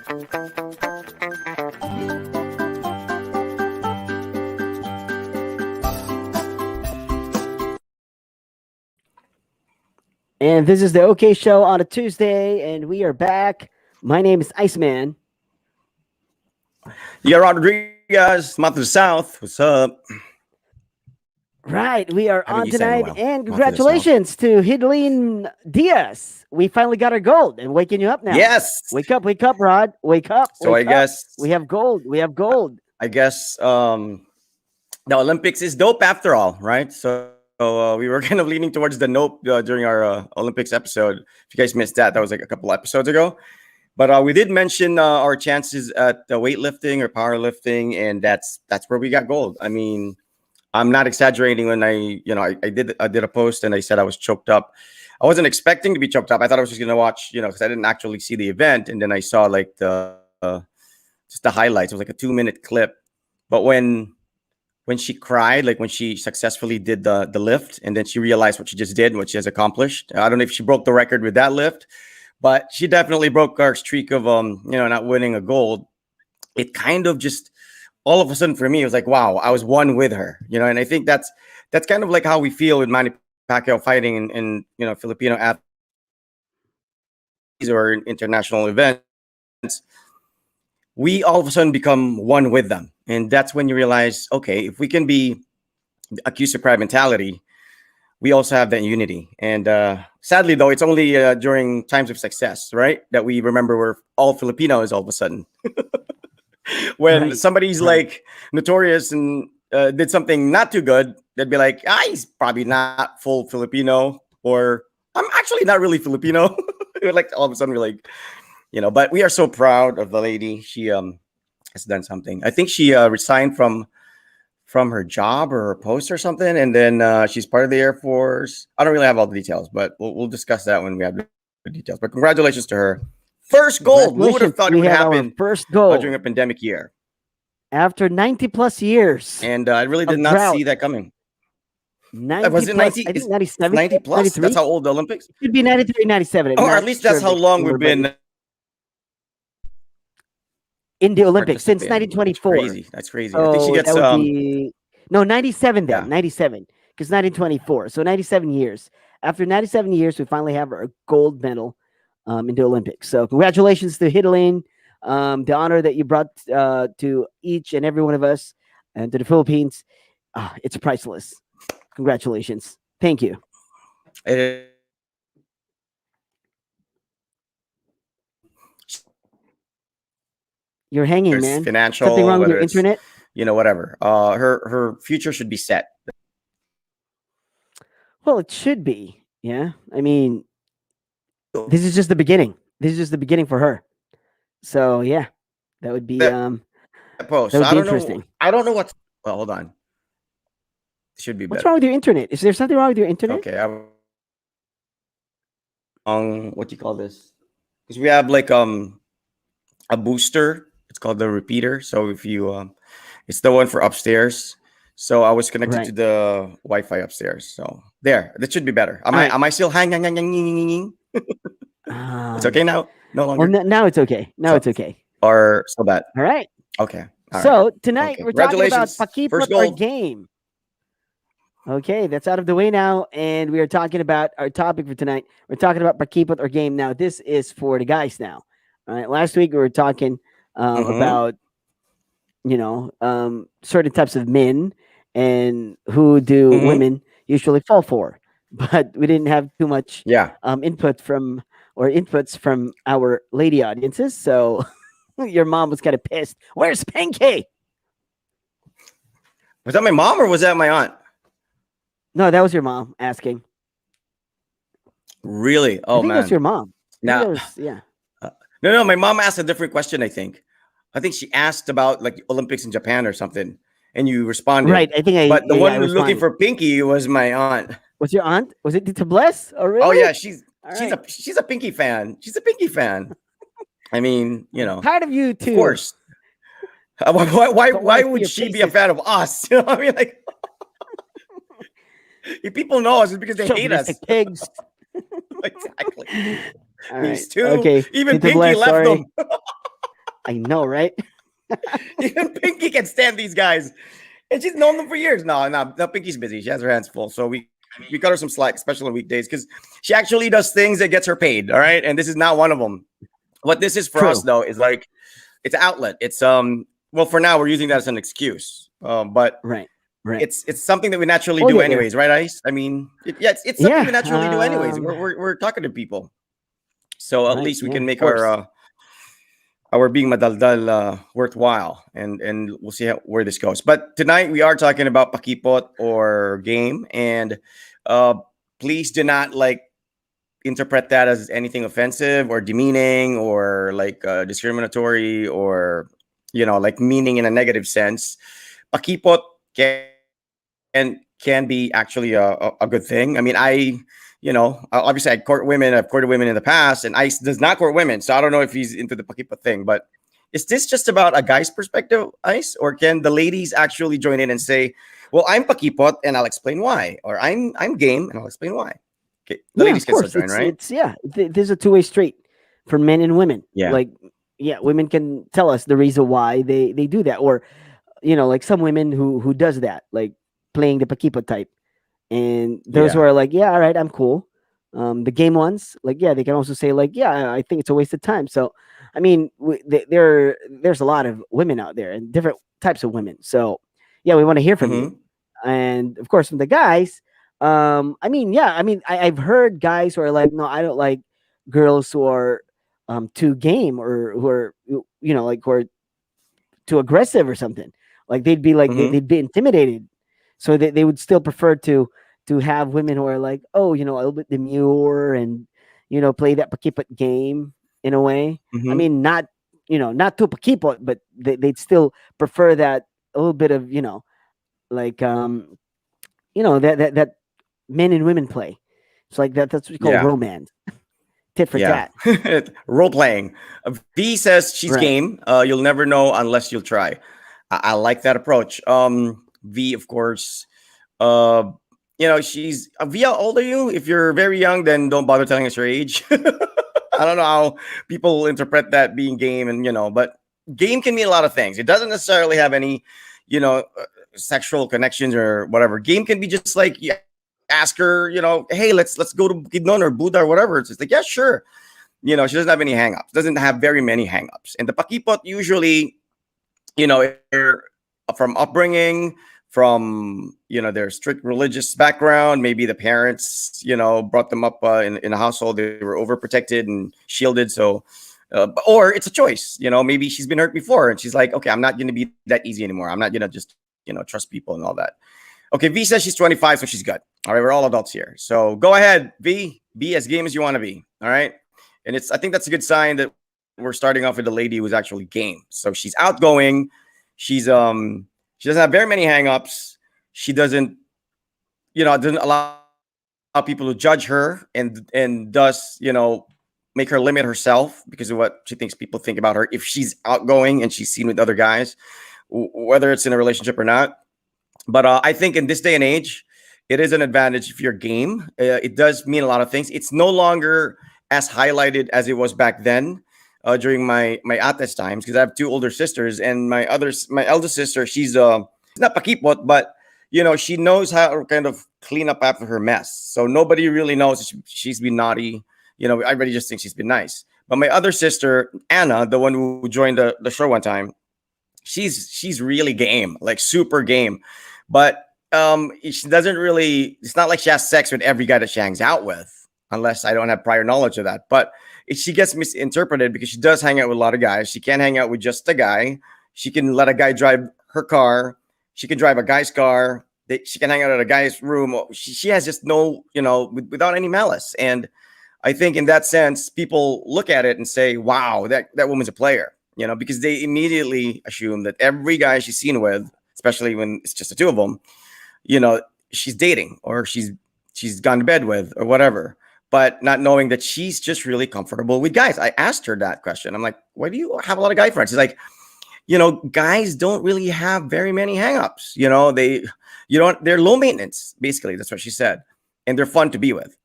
And this is the OK Show on a Tuesday, and we are back. My name is Iceman. Yeah, Rodriguez, Month of the South. What's up? Right, we are I think on you sang tonight, well. and Month of the South. congratulations to Hidlene Diaz. We finally got our gold and waking you up now. Yes. Wake up, Rod. Wake up. So wake I up. guess We have gold. We have gold. I guess the Olympics is dope after all, right? So we were kind of leaning towards the nope during our Olympics episode. If you guys missed that, that was like a couple episodes ago. But we did mention our chances at weightlifting or powerlifting, and that's where we got gold. I mean, I'm not exaggerating when I did a post and I said I was choked up. I wasn't expecting to be choked up. I thought I was just gonna watch, because I didn't actually see the event, and then I saw like just the highlights. It was like a 2-minute clip. But when she cried, like when she successfully did the lift, and then she realized what she just did, what she has accomplished. I don't know if she broke the record with that lift, but she definitely broke our streak of not winning a gold. It kind of just all of a sudden for me, it was like, wow, I was one with her, and I think that's kind of like how we feel with Manny Pacquiao fighting in Filipino athletes or international events. We all of a sudden become one with them. And that's when you realize, okay, if we can be accused of pride mentality, we also have that unity. And sadly, though, it's only during times of success, right, that we remember we're all Filipinos all of a sudden. When somebody's like notorious and did something not too good, they'd be like, he's probably not full Filipino, or I'm actually not really Filipino. Like all of a sudden we're like, but we are so proud of the lady. She has done something. I think she resigned from her job or her post or something, and then she's part of the Air Force. I don't really have all the details, but we'll discuss that when we have the details. But congratulations to her. First gold. Who would have thought it would happen first gold during a pandemic year? After 90 plus years. And I really did not see that coming. 90 was it 90? I think 97? 90 plus? 93? That's how old the Olympics? It could be 93, 97. Or at least that's how long we've been in the Olympics, since 1924. That's crazy. I think she gets... No, 97 then. Yeah. 97. Because 1924. So 97 years. After 97 years, we finally have our gold medal in the Olympics. So congratulations to Hidlene. The honor that you brought to each and every one of us and to the Philippines, it's priceless. Congratulations. Thank you. You're hanging, man. Financial, something wrong with your internet? Whatever. Her future should be set. Well, it should be. Yeah. I mean, this is just the beginning. This is just the beginning for her. So yeah, that would be post. That would be interesting. I don't know what's... Well, hold on. It should be better. What's wrong with your internet? Is there something wrong with your internet? Okay. What do you call this? Because we have like a booster. It's called the repeater. So if you it's the one for upstairs. So I was connected to the Wi-Fi upstairs. So there, that should be better. Am I still hanging? It's okay now. No longer. Well, now it's okay. Now it's okay. Or so bad. All right. Okay. So tonight we're talking about Pakipot or game. Okay, that's out of the way now, and we are talking about our topic for tonight. We're talking about Pakipot or game. Now, this is for the guys now. All right. Last week we were talking about certain types of men and who do women usually fall for, but we didn't have too much inputs from our lady audiences. So your mom was kind of pissed. Where's Pinky? Was that my mom or was that my aunt? No, that was your mom asking. Really? Oh, I think man. That's your mom. Now, yeah. No. My mom asked a different question. I think she asked about like Olympics in Japan or something, and you responded. Right. But the one looking for Pinky was my aunt. Was your aunt? Was it Tita Bless? Oh, really? Oh yeah, she's a Pinky fan. She's a Pinky fan. I mean, Part of you too. Of course. Why would she be a fan of us? I mean, like, if people know us, it's because they hate us. Pigs. Exactly. All These right. two. Okay. Even Tita Pinky Bless, left them. I know, right? Even Pinky can stand these guys. And she's known them for years. No, Pinky's busy. She has her hands full. So we cut her some slack, especially on weekdays, because she actually does things that gets her paid. All right. And this is not one of them. What this is for us True. though is like it's an outlet. It's well, for now we're using that as an excuse. But Right. Right. it's something that we naturally Oh do yeah. Yeah. anyways, right, Ice? I mean, it's something Yeah. we naturally do anyways. We're talking to people. So at Right. least we Yeah. can Of make course. our being madaldal worthwhile, and we'll see where this goes. But tonight we are talking about pakipot or game, and uh, please do not like interpret that as anything offensive or demeaning or like discriminatory or like meaning in a negative sense. Pakipot can be actually a good thing. I mean, obviously I court women. I've courted women in the past, and Ice does not court women. So I don't know if he's into the Pakipot thing, but is this just about a guy's perspective, Ice? Or can the ladies actually join in and say, well, I'm Pakipot and I'll explain why, or I'm game and I'll explain why? Okay. The Yeah. ladies Of can still course. join, right? It's yeah. There's a two-way street for men and women. Yeah. Like yeah, women can tell us the reason why they do that, or like some women who does that, like playing the pakipa type, and those who Yeah. are like, yeah, all right, I'm cool. The game ones, like, yeah, they can also say like, yeah, I think it's a waste of time. So, I mean, there's a lot of women out there and different types of women. So, yeah, we want to hear from you, Mm-hmm. and of course from the guys. I mean, yeah, I mean, I've heard guys who are like, no, I don't like girls who are too game, or who are like who are too aggressive or something. Like they'd be like Mm-hmm. they'd be intimidated, so they would still prefer to have women who are like, oh, a little bit demure, and play that pakipot game in a way. I Mm-hmm. mean, not not too pakipot, but they'd still prefer that a little bit of like that men and women play. It's like that's what we call Yeah. romance, tit for Yeah. tat. Role playing. V says she's Right. game. You'll never know unless you'll try. I like that approach. V, of course. Uh, she's V. How old are you? If you're very young, then don't bother telling us your age. I don't know how people interpret that being game, and but game can mean a lot of things. It doesn't necessarily have any, you know, sexual connections or whatever. Game can be just like you ask her, hey, let's go to Bukidnon or Buddha or whatever. It's just like, yeah, sure. She doesn't have any hangups. Doesn't have very many hangups. And the pakipot usually, they're from upbringing, from their strict religious background. Maybe the parents, brought them up in a household they were overprotected and shielded. So, or it's a choice. Maybe she's been hurt before and she's like, okay, I'm not going to be that easy anymore. I'm not going to just trust people and all that. Okay, V says she's 25, so she's good. All right, we're all adults here. So go ahead, V. Be as game as you want to be. All right. And I think that's a good sign that we're starting off with a lady who's actually game. So she's outgoing. She doesn't have very many hangups. She doesn't allow people to judge her and thus, make her limit herself because of what she thinks people think about her. If she's outgoing and she's seen with other guys, whether it's in a relationship or not. But I think in this day and age, it is an advantage if you're game. It does mean a lot of things. It's no longer as highlighted as it was back then during my ates times, because I have two older sisters, and my eldest sister, she's not pakipot, but she knows how to kind of clean up after her mess. So nobody really knows that she's been naughty. Everybody just thinks she's been nice. But my other sister, Anna, the one who joined the show one time, she's really game, like super game. But she doesn't really, it's not like she has sex with every guy that she hangs out with, unless I don't have prior knowledge of that. But she gets misinterpreted because she does hang out with a lot of guys. She can't hang out with just a guy. She can let a guy drive her car. She can drive a guy's car. She can hang out at a guy's room. She has just no, without any malice. And I think in that sense, people look at it and say, wow, that woman's a player, because they immediately assume that every guy she's seen with, especially when it's just the two of them, she's dating or she's gone to bed with or whatever, but not knowing that she's just really comfortable with guys. I asked her that question. I'm like, why do you have a lot of guy friends? She's like, guys don't really have very many hangups. They're low maintenance, basically. That's what she said. And they're fun to be with.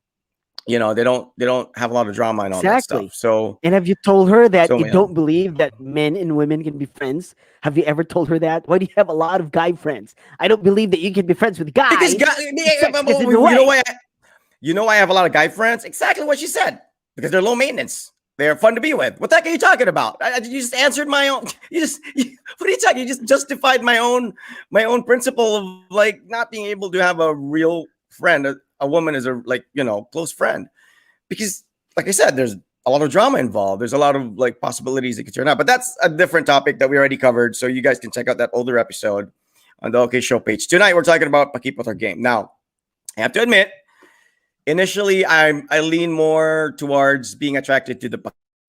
they don't have a lot of drama and all that stuff. Exactly. So And have you told her that so you yeah. don't believe that men and women can be friends? Have you ever told her that? Why do you have a lot of guy friends? I don't believe that you can be friends with Because guys. Sex gets in the you know way. why I have a lot of guy friends? Exactly what she said. Because they're low maintenance. They're fun to be with. What the heck are you talking about? You just answered my own. What are you talking? You just justified my own principle of like not being able to have a real friend. A woman is a like close friend because, like I said, there's a lot of drama involved. There's a lot of like possibilities that could turn out. But that's a different topic that we already covered. So you guys can check out that older episode on the OK Show page. Tonight we're talking about Pakipot or game. Now I have to admit, initially I lean more towards being attracted to the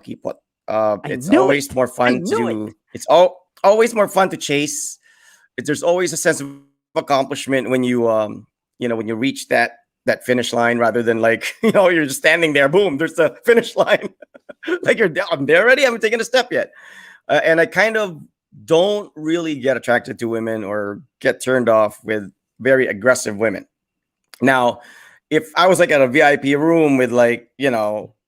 Pakipot. I It's knew always it. more I fun knew it. to. Always more fun to chase. There's always a sense of accomplishment when when you reach that finish line rather than like you're just standing there. Boom, there's the finish line. Like I'm there already. I haven't taken a step yet, and I kind of don't really get attracted to women or get turned off with very aggressive women. Now, if I was like at a VIP room with like,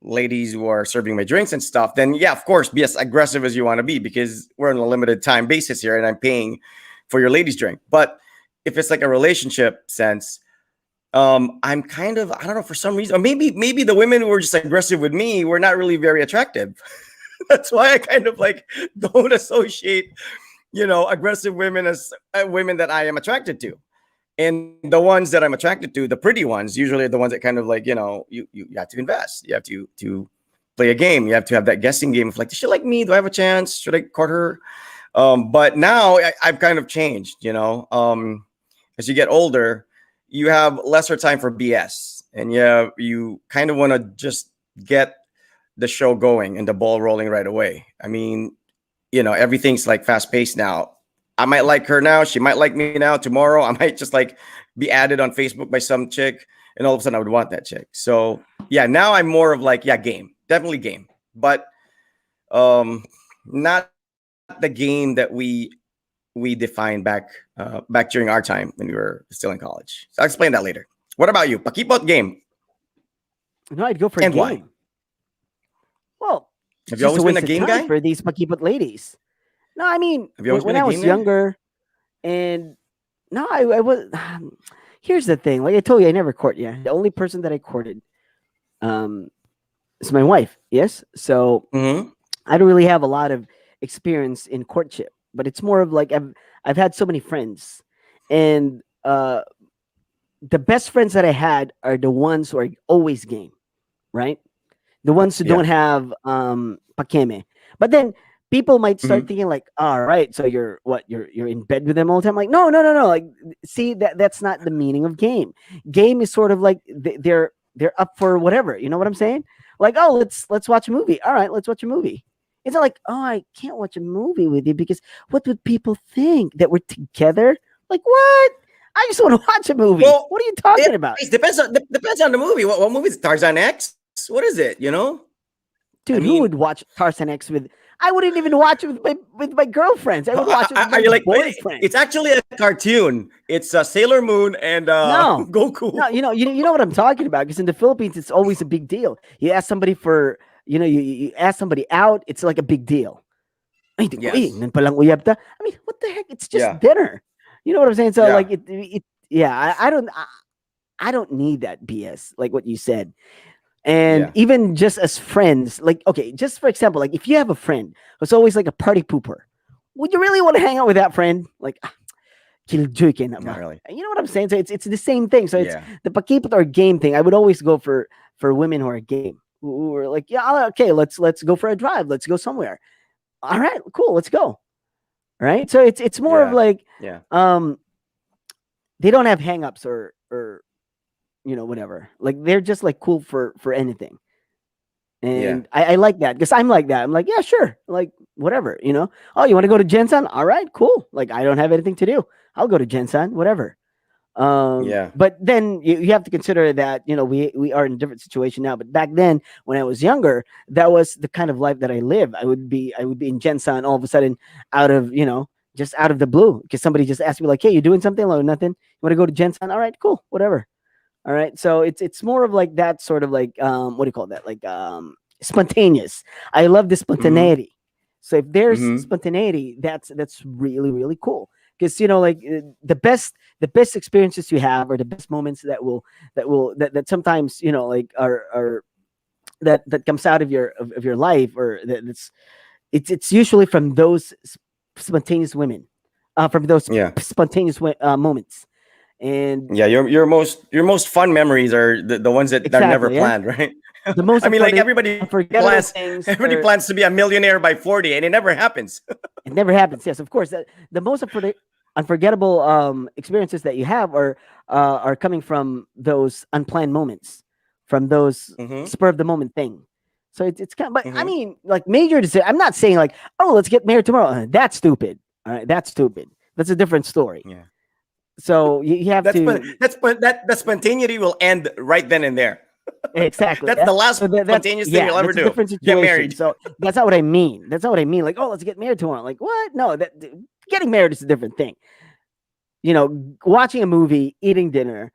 ladies who are serving my drinks and stuff, then yeah, of course, be as aggressive as you want to be because we're on a limited time basis here and I'm paying for your ladies' drink. But if it's like a relationship sense, I'm kind of, I don't know, for some reason, or maybe the women who were just aggressive with me were not really very attractive. That's why I kind of like don't associate, aggressive women as women that I am attracted to. And the ones that I'm attracted to, the pretty ones, usually are the ones that kind of like, you have to invest. You have to play a game. You have to have that guessing game of like, does she like me? Do I have a chance? Should I court her? But now I've kind of changed, as you get older, you have lesser time for BS. And yeah, you kind of want to just get the show going and the ball rolling right away. I mean, everything's like fast paced now. I might like her now. She might like me now. Tomorrow, I might just like be added on Facebook by some chick, and all of a sudden, I would want that chick. So yeah, now I'm more of like, yeah, game, definitely game, but not the game that we defined back during our time when we were still in college. So I'll explain that later. What about you? Pakipot game No, I'd go for a and why? game. Well, Have it's you just a always been a waste of game time guy? for these Pakipot ladies. No, I mean, Have you always when been a I game was guy? younger, and no, I was. Here's the thing. Like I told you, I never court. Yeah, the only person that I courted, um, is my wife. Yes, so Mm-hmm. I don't really have a lot of experience in courtship, but it's more of like I've had so many friends, and the best friends that I had are the ones who are always game, right? The ones who Yeah. don't have pakeme. But then people might start Mm-hmm. thinking like, all right, so you're in bed with them all the time. Like, no. Like, see that's not the meaning of game. Game is sort of like they're up for whatever. You know what I'm saying? Like, oh, let's watch a movie. All right, let's watch a movie. It's not like, oh, I can't watch a movie with you because what would people think that we're together? Like, what? I just want to watch a movie. Well, What are you talking about? it depends on the movie. What movie is it? Tarzan X? What is it? I Dude, who mean, would watch Tarzan X with? I wouldn't even watch it with my girlfriends. I would watch it with are my you like? boyfriend. It's actually a cartoon. It's Sailor Moon and No, Goku. no, you know what I'm talking about. Because in the Philippines, it's always a big deal. You ask somebody for, you ask somebody out. It's like a big deal. Ay, di ko Yes. nan palang uyab ta. I mean, what the heck? It's just Yeah. dinner. You know what I'm saying? So Yeah. like yeah. I don't need that BS. Like what you said. And Yeah. even just as friends, like, okay, just for example, like if you have a friend who's always like a party pooper, would you really want to hang out with that friend? Like, killjoy ka na Not ba? really. You know what I'm saying? So it's the same thing. So it's Yeah. the pakipot or game thing. I would always go for women who are game, who are like, yeah, okay, let's go for a drive. Let's go somewhere. All right, cool, let's go. Right. So it's more of Yeah. like, Yeah. they don't have hangups or whatever. Like they're just like cool for anything. Yeah. And I like that because I'm like that. I'm like, yeah, sure. Like, whatever. Oh, you want to go to Gensan? All right, cool. Like, I don't have anything to do. I'll go to Gensan, whatever. Yeah. But then you have to consider that, we are in a different situation now. But back then, when I was younger, that was the kind of life that I lived. I would be in Gensan all of a sudden out of, just out of the blue because somebody just asked me like, hey, you doing something? Like, nothing. You want to go to Gensan? All right, cool, whatever. All right, so it's more of like that sort of like what do you call that? Like spontaneous. I love the Mm-hmm. spontaneity. So if there's Mm-hmm. spontaneity, that's really really cool. Because like the best experiences you have are the best moments that sometimes like are that comes out of your life, or that's it's usually from those spontaneous women, from those Yeah. spontaneous moments. And Yeah, your most fun memories are the ones that are never exactly, yeah, planned, right? the most I mean, like everybody unforgettable plans things everybody are, plans to be a millionaire by 40 and it never happens. it never happens. Yes, of course. The most unforgettable experiences that you have are coming from those unplanned moments, from those Mhm. spur of the moment thing. So it's kind of, but I Mhm. mean, like major decision. I'm not saying like, oh, let's get married tomorrow. That's stupid. All right, that's stupid. That's a different story. Yeah. So you have to That spontaneity will end right then and there. exactly, That's yeah. the last So that's spontaneous thing yeah, you'll ever that's a do. different Get situation. married. So that's not what I mean. That's not what I mean. Like, oh, let's get married tomorrow. Like, what? No, that getting married is a different thing. Watching a movie, eating dinner,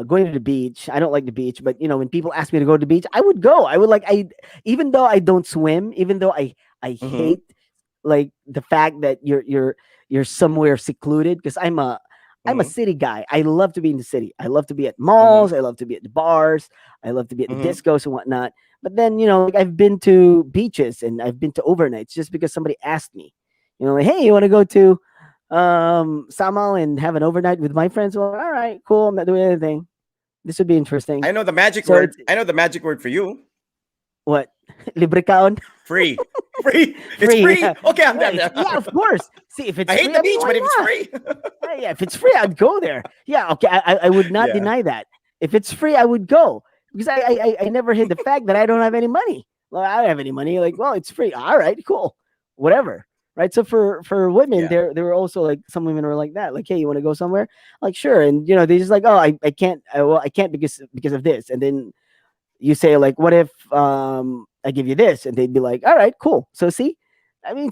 going to the beach. I don't like the beach, but when people ask me to go to the beach, I would go. I would like I even though I don't swim, even though I Mhm. hate like the fact that you're somewhere secluded, because I'm a Mhm. city guy. I love to be in the city. I love to be at Mhm. malls. I love to be at the bars. I love to be at the Mhm. discos and whatnot. But then, like I've been to beaches and I've been to overnights just because somebody asked me. Like, hey, you want to go to Samal and have an overnight with my friends? Well, all right, cool. I'm not doing anything. This would be interesting. I know the magic So word. it's I know the magic word for you. what? Libre kaon? Free. Free. It's Free. free. Okay, I'm Yeah, done. yeah, of course. See, if I it's hate free, the I mean, beach, why but if it's not? free. Yeah, if it's free, I'd go there. Yeah, okay. I would not Yeah. deny that. If it's free, I would go, because I never hid the fact that I don't have any money. Well, I don't have any money. Like, well, it's free. All right, cool, whatever. Right. So for women, Yeah. there were also like some women were like that. Like, hey, you want to go somewhere? Like, sure. And they just like, oh, I can't. Well, I can't because of this. And then you say like, what if I give you this? And they'd be like, all right, cool. So see, I mean,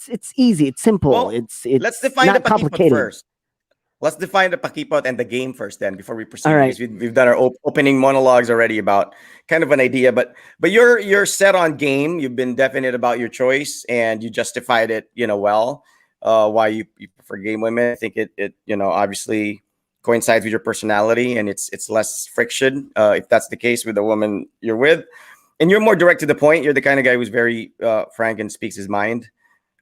it's easy. It's simple. Well, It's let's it's define the not pakipot complicated. first. Let's define the pakipot and the game first, then, before we All proceed, right. because we've done our opening monologues already about kind of an idea. But you're set on game. You've been definite about your choice, and you justified it, well, why you prefer game women. I think it obviously coincides with your personality, and it's less friction, if that's the case with the woman you're with, and you're more direct to the point. You're the kind of guy who's very frank and speaks his mind.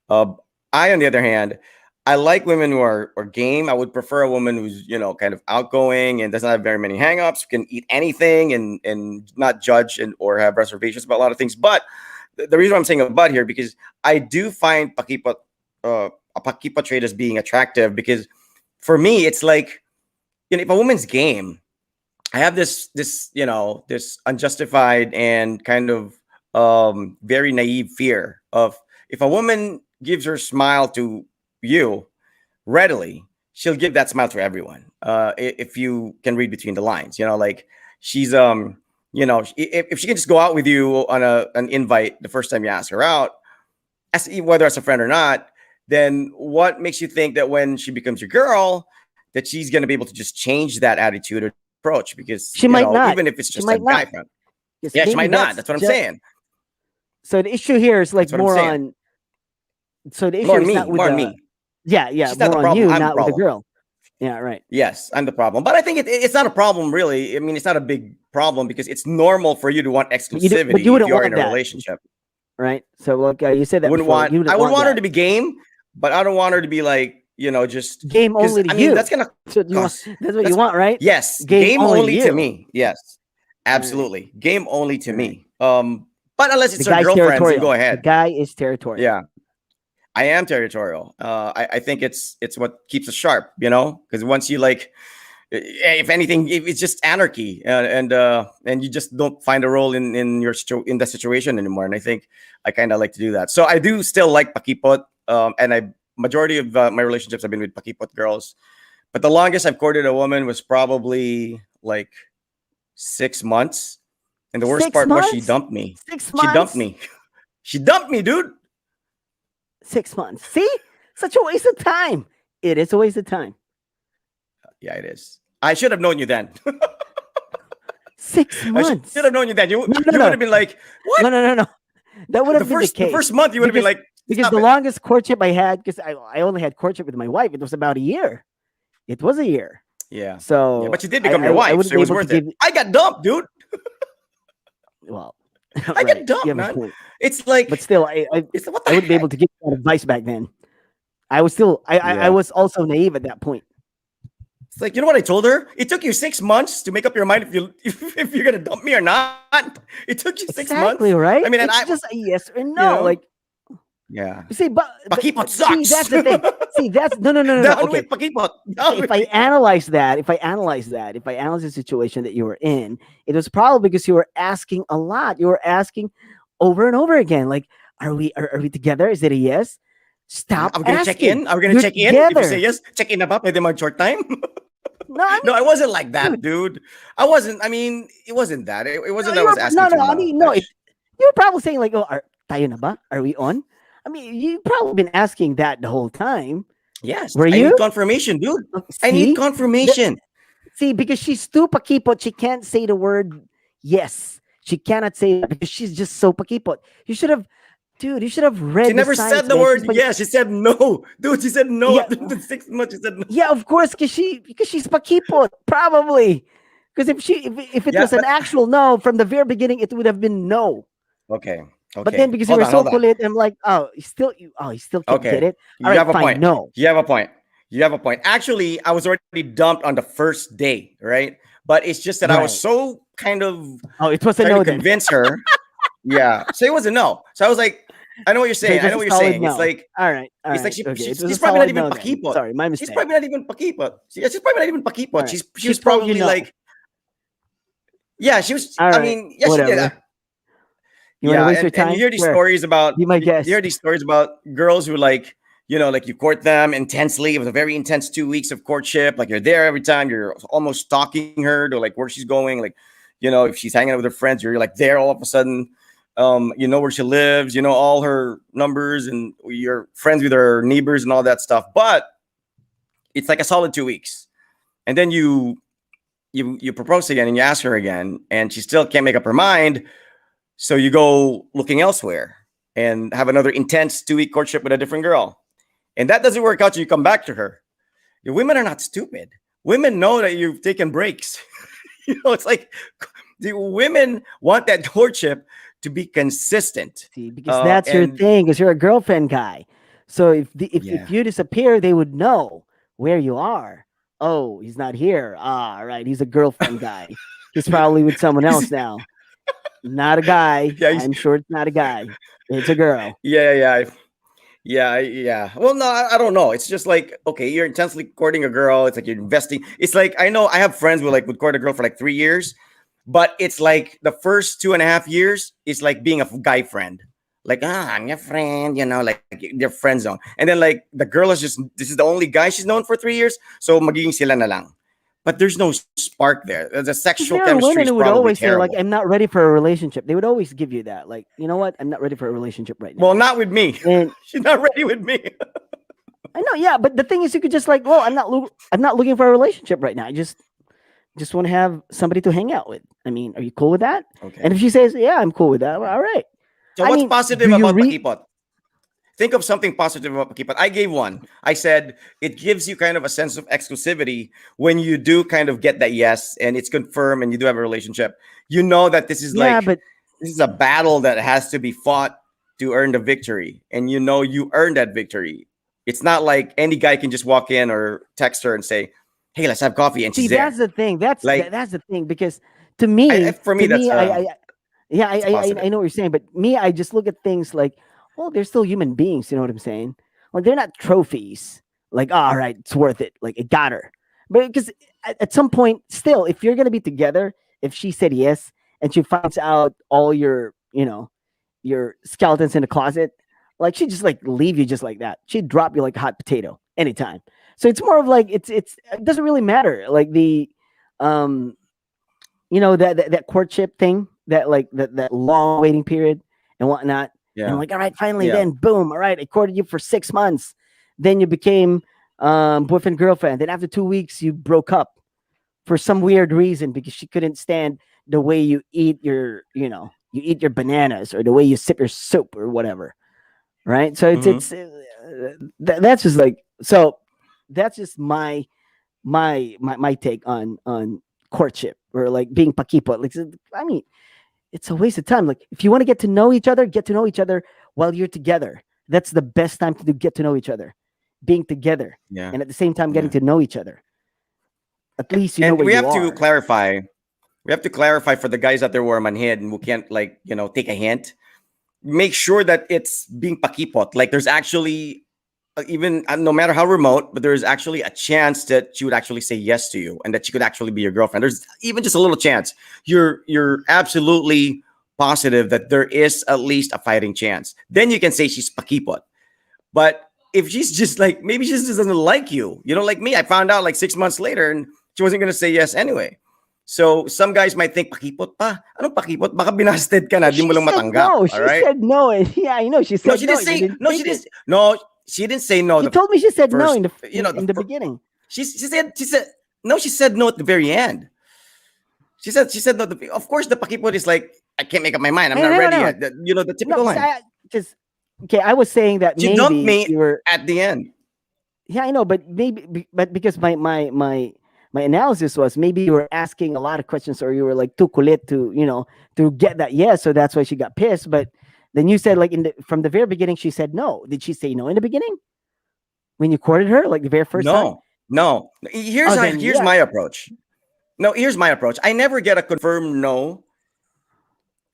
Uh, I, on the other hand, I like women who are game. I would prefer a woman who's kind of outgoing and doesn't have very many hangups, can eat anything and not judge and or have reservations about a lot of things. But the reason why I'm saying a but here, because I do find a pakipot trait as being attractive, because for me it's like, if a woman's game, I have this unjustified and kind of very naive fear of, if a woman gives her smile to you readily, she'll give that smile to everyone. If you can read between the lines, like she's if she can just go out with you on an invite the first time you ask her out, whether as a friend or not, then what makes you think that when she becomes your girl, that she's going to be able to just change that attitude or approach? Because She might not. even if it's She just a might guy not. friend, Yes, yeah, she maybe might not. that's That's what I'm just saying. so the issue here is like That's what I'm more saying. on. So the More issue on is me. not with More on the. me. Yeah, yeah, She's not the more on problem. you, I'm the not with the problem. girl. Yeah, right. Yes, I'm the problem. But I think it's not a problem, really. I mean, it's not a big problem, because it's normal for you to want But you exclusivity if wouldn't you are in want a that, relationship. right? So like you said I that wouldn't before. Like want. you I wouldn't would want want her that to be game, but I don't want her to be like, just game because, only to I mean, that's you. gonna That's what you want. cost. That's what you That's want, right? Yes, Game game only to only to you. me. Yes, All right, absolutely, game only to all right. me. But unless The it's her guy's girlfriends, then go territorial. The ahead. guy is territorial. Yeah, I am territorial. I think it's what keeps us sharp, because once you like, if anything, if it's just anarchy, and you just don't find a role in the situation anymore. And I think I kind of like to do that. So I do still like pakipot, and I majority of my relationships have been with pakipot girls. But the longest I've courted a woman was probably like 6 months. And the worst Six part was she months. dumped me. 6 months. She dumped me, dude. 6 months. See, such a waste of time. It is a waste of time. Yeah, it is. I should have known you then. 6 I should have months. known you then. You No, you no, would have no, been like, what? no. That would The have been the first the case first month you would have been because like, because stop the it. longest courtship I had, because I only had courtship with my wife, it was about a year. It was a year. Yeah. Yeah, So but you did I become I, your I wife, so wouldn't it be was able to worth it. give. I got dumped, dude. Well, I got right. You dumped, have a man. point. It's But like, still, it's like, what the I wouldn't be able heck? to give that advice back then. I was still I Yeah. was also naive at that point. It's like, you know what I told her? It took you 6 months to make up your mind if you if you're gonna dump me or not. It took you 6 months. Exactly, I mean, right? and I, It's just a yes or you no. know, Like, yeah. you see, Pakipot but see, sucks. that's the thing. See, that's no. Down Okay, with Pakipot. okay. Down If with I Pakipot. analyze that, if I analyze the situation that you were in, it was probably because you were asking a lot. You were asking over and over again, like, are we together? Is it a yes? Yeah. Stop Are we gonna check asking. in? Are we gonna You're check in? If you say together. yes, check in na ba? Pwede mag short time? No, I No, I wasn't like mean, that, dude. dude. I wasn't. I mean, it wasn't that. It No, wasn't that I you was were asking no, too no. I mean, no. much. You were probably saying like, "Oh, tayo na ba? Are we on?" I mean, you probably been asking that the whole time. Yes, Were I need you? confirmation, dude. I need See, the, confirmation. see, because she's too pakipot, she can't say the word yes. She cannot say that because she's just so pakipot. You should have, dude. You should have She read the never said signs, the man. word yes. She said no, dude. She said no Yeah, after the 6 months. She said no. yeah. Of course, because she's pakipot, probably. Because if it Yeah, was an but actual no from the very beginning, it would have been no. okay, But then okay. because you Hold were on, so hold on. polite, I'm like, oh, you still can't get Okay, it. All you right, have a fine, point. no. You have a point. You have a point. Actually, I was already dumped on the first day, right? But it's just that I was Right. so kind of Oh, it was a trying to no then. convince her. Yeah. So it was a no. So I was like, I know what you're So saying. it I was know a what you're solid saying. no. All It's like right, okay. It was a she's probably not solid even no then. pakipot. Sorry, my She's mistake. probably not even pakipot. She's probably not even All pakipot. right. She She was told you probably no. like, yeah, she was. All I right, mean, yeah, she did. whatever. You want to Yeah, waste your and you time? hear these Sure. stories about Be my you hear guest. these stories about girls who like, like you court them intensely. It was a very intense 2 weeks of courtship. Like you're there every time. You're almost stalking her to like where she's going. Like, if she's hanging out with her friends, you're like there all of a sudden. You know where she lives. You know all her numbers, and you're friends with her neighbors and all that stuff. But it's like a solid 2 weeks, and then you propose again and you ask her again, and she still can't make up her mind. So you go looking elsewhere and have another intense 2 week courtship with a different girl. And that doesn't work out. So you come back to her. Women are not stupid. Women know that you've taken breaks. It's like the women want that courtship to be consistent. See, because that's your And thing, because you're a girlfriend guy. So if yeah, you disappear, they would know where you are. Oh, he's not here. Ah, right. He's a girlfriend guy. He's probably with someone else now. Not a guy. yeah, I'm sure it's not a guy. It's a girl. yeah, yeah. Yeah, yeah. Well, no, I don't know. It's just like, okay, you're intensely courting a girl. It's like you're investing. It's like I know I have friends who like would court a girl for like 3 years, but it's like the first 2.5 years is like being a guy friend. Like, I'm your friend, like your friend zone. And then like the girl is just this is the only guy she's known for 3 years, so magiging sila na lang. But there's no spark there. The Because sexual there are chemistry women is who would probably always say, like, terrible. I'm not ready for a relationship. They would always give you that. Like, you know what? I'm not ready for a relationship right Well, now. not with me. And She's not ready with me. I know, yeah, but the thing is, you could just like, well, I'm not looking for a relationship right now. I just want to have somebody to hang out with. I mean, are you cool with that? And Okay. if she says, yeah, I'm cool with that, well, all right. So I what's mean, do positive you about read? Pakipot? Think of something positive about Pakipot. I gave one. I said it gives you kind of a sense of exclusivity when you do kind of get that yes and it's confirmed and you do have a relationship. You know that Yeah, but this is a battle that has to be fought to earn the victory. And you earned that victory. It's not like any guy can just walk in or text her and say, hey, let's have coffee. And see, she's there. that's the thing. Like, That's the thing because to for me, that's I yeah, it's a positive. I know what you're saying, but me, I just look at things like, well, they're still human beings. You know what I'm saying? Like they're not trophies. Like, oh, all right, it's worth it. Like, I got her. But because at some point, still, if you're gonna be together, if she said yes and she finds out all your, your skeletons in the closet, like she'd just like leave you just like that. She'd drop you like a hot potato anytime. So it's more of like it doesn't really matter. Like the um that courtship thing, that like that long waiting period and whatnot. And I'm Yeah. like, all right, finally, Yeah. then boom, all right, I courted you for 6 months. Then you became boyfriend girlfriend. Then after 2 weeks, you broke up for some weird reason because she couldn't stand the way you eat your, you eat your bananas, or the way you sip your soup or whatever, right? So Mm-hmm. that's just like, so that's just my take on courtship, or like being pakipot. Like, I mean, it's a waste of time. Like, if you want to get to know each other while you're together. That's the best time to get to know each other, being together, Yeah. and at the same time getting Yeah. to know each other. At least you know And where we you have to are. clarify. We have to clarify for the guys out there who are manhid and who can't, like, take a hint. Make sure that it's being pakipot. Like, there's actually, even no matter how remote, but there's actually a chance that she would actually say yes to you and that she could actually be your girlfriend. There's even just a little chance. You're absolutely positive that there is at least a fighting chance. Then you can say she's pakipot. But if she's just like, maybe she just doesn't like you, like me, I found out like 6 months later and she wasn't going to say yes anyway. So some guys might think, pakipot pa? Anong pakipot? Baka binasted ka na, di mo She lang said matanggap. no. All She right? said no. And yeah, I know she No, said she no. didn't You say, didn't no, take it. she didn't say no You the told me she said no first, in the beginning. she said, no, she said no at the very end. She said no. Of course, the pakipot is like, I can't make up my mind. I'm not Hang on, ready hang on. yet. The No, typical because line. okay, I was saying that She dumped maybe me you were. at the end. Yeah, I know, but but because my analysis was, maybe you were asking a lot of questions, or you were like too kulit to, to get that yes, so that's why she got pissed. But then you said, like, from the very beginning she said no. Did she say no in the beginning when you courted her, like the very first time? No, no. Oh, then Here's yeah, my approach. No, here's my approach. I never get a confirmed no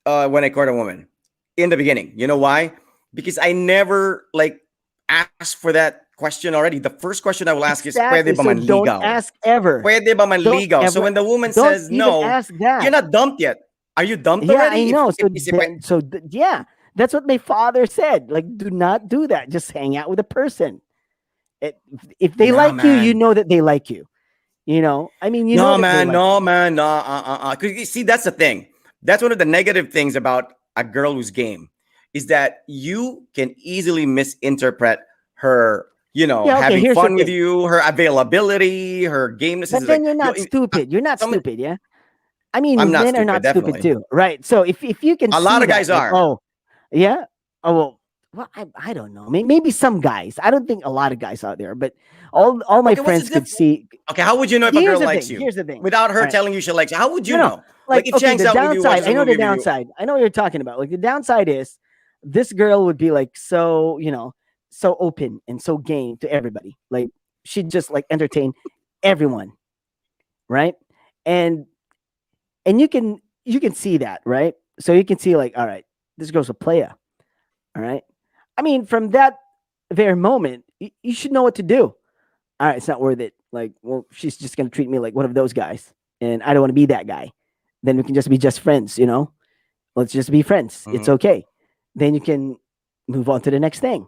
when I court a woman in the beginning. You know why? Because I never like ask for that question already. The first question I will ask is, "Pwede exactly. ba So don't manligaw? ask ever. Pwede ba Don't manligaw?" So ever. when the woman Don't says even no, ask you're that. not dumped yet. Are you dumped Yeah, I already? know. So If I, then, yeah, that's what my father said. Like, do not do that. Just hang out with a person. It, if they nah, like you, you man. know that they like you. I mean, you know No, that they man. like No, you. man. No. 'Cause you see, that's the thing. That's one of the negative things about a girl who's game is that you can easily misinterpret her. Yeah, okay. Having Here's the fun with thing. you, her availability, her gameness But is like then you're not stupid. You're not some. stupid. Yeah. I I'm mean, not men are stupid, not stupid definitely. too, right? So if you can A lot see of that, guys like, are. oh, yeah, oh well, I don't know. Maybe some guys. I don't think a lot of guys out there, but all my Okay, what's the friends could difference? see. Okay, how would you know if a Here's girl the likes thing. you Here's the thing. without her All right. telling you she likes you? How would you No, no. know? Like, Like, if she okay, hangs the out with you, downside. watches a I know the movie with you. downside. I know what you're talking about. Like, the downside is, this girl would be like, so, so open and so game to everybody. Like, she'd just like entertain everyone, right? And you can see that, right? So you can see, like, all right, this girl's a player, all right. I mean, from that very moment, you should know what to do. All right, it's not worth it. Like, well, she's just gonna treat me like one of those guys, and I don't want to be that guy. Then we can just be just friends, Let's just be friends. It's Mhm. okay. Then you can move on to the next thing.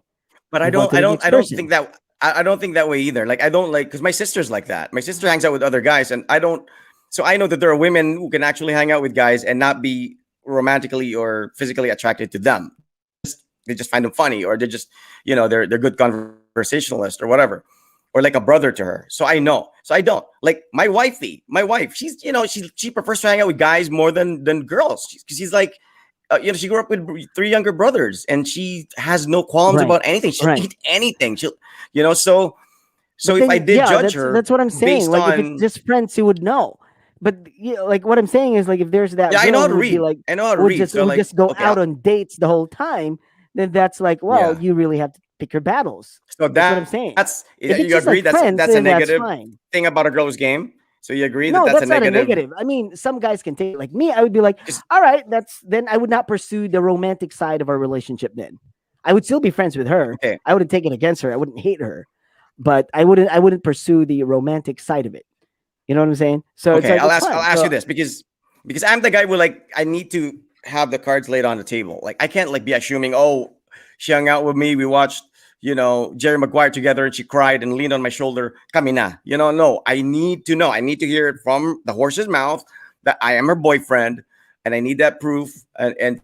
But I Move on don't, to I the don't, next I don't person. think that. I don't think that way either. Like, I don't like, because my sister's like that. My sister hangs out with other guys, and I don't. So I know that there are women who can actually hang out with guys and not be romantically or physically attracted to them. They just find them funny, or they're just, they're good conversationalists or whatever, or like a brother to her. So I know. So I don't like my wife. She prefers to hang out with guys more than girls, because she's like, she grew up with three younger brothers, and she has no qualms Right. about anything. She'll Right. eat anything. So But if I then, did yeah, judge that's her what I'm saying. based Like, if it's on, just friends, you would know. But like, what I'm saying is, like, if there's that yeah, I know girl how who to would be read. like, I know how to would read. just So would like, just go okay, out on dates the whole time, then that's like, well, yeah. you really have to pick your battles. So That's what I'm saying. If it's you just agree like friends, that's a then that's negative fine. thing about a girl's game. So you agree that No, that's a that's not a negative. negative. I mean, some guys can take it. Like me, I would be like, 'Cause- all right, then I would not pursue the romantic side of our relationship. Then I would still be friends with her. okay, I wouldn't take it against her. I wouldn't hate her, but I wouldn't pursue the romantic side of it. You know what I'm saying? So it's okay. like, it's I'll fine. ask you So this, because I'm the guy who, like, I need to have the cards laid on the table. Like, I can't like be assuming, oh, she hung out with me, we watched, Jerry Maguire together, and she cried and leaned on my shoulder. Kami na. No. I need to know. I need to hear it from the horse's mouth that I am her boyfriend, and I need that proof. And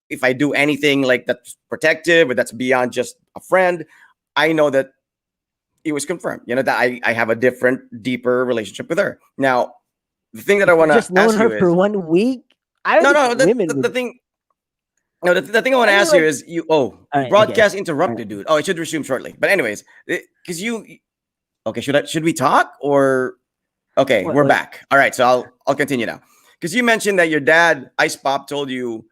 if I do anything like that's protective or that's beyond just a friend, I know that it was confirmed. That I have a different, deeper relationship with her. Now, the thing that I if want you've to just known ask her you for is, 1 week, I No, already no. think women The would. thing. No, the thing I want to I mean, ask you like, is you. Oh, all right, okay, broadcast all right. interrupted, dude. Oh, I should resume shortly. But anyways, because you. Okay, should we talk or? Okay, we're What? back. All right, so I'll continue now. Because you mentioned that your dad, Ice Pop, told you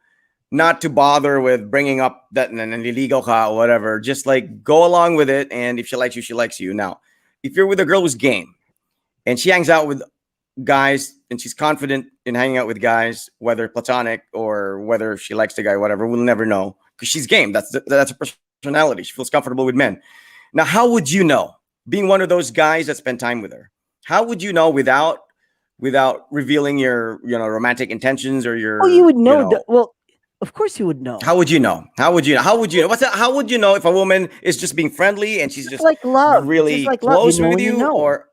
not to bother with bringing up that nanliligaw ka or whatever. Just like go along with it, and if she likes you, she likes you. Now, if you're with a girl who's game and she hangs out with guys and she's confident in hanging out with guys, whether platonic or whether she likes the guy, whatever, we'll never know because she's game. That's a personality. She feels comfortable with men. Now, how would you know, being one of those guys that spend time with her? How would you know without revealing your romantic intentions or Oh, you your would know. Well, of course you would know. how would you know? How would you know? How would you know? What's that? How would you know if a woman is just being friendly and she's It's just like love. It's just really like love. You close know with when you you? know. Or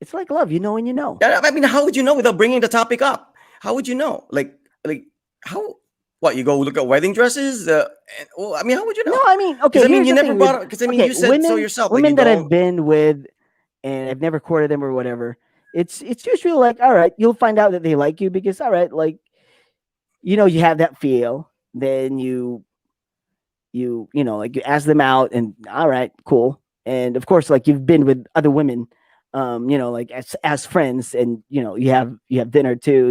It's like love. You know when you know. I mean, how would you know without bringing the topic up? How would you know? Like how? What you go look at wedding dresses? Well, I mean, how would you No, know? I mean, Because okay. I mean, Here's you the never thing with brought up. Because I mean, okay, you said so yourself. Like you women that I've don't. been with, and I've never courted them or whatever. It's usually like, all right, you'll find out that they like you because, all right, like, you have that feel. Then like you ask them out, and all right, cool. And of course, like you've been with other women, like as friends, and you have dinner too.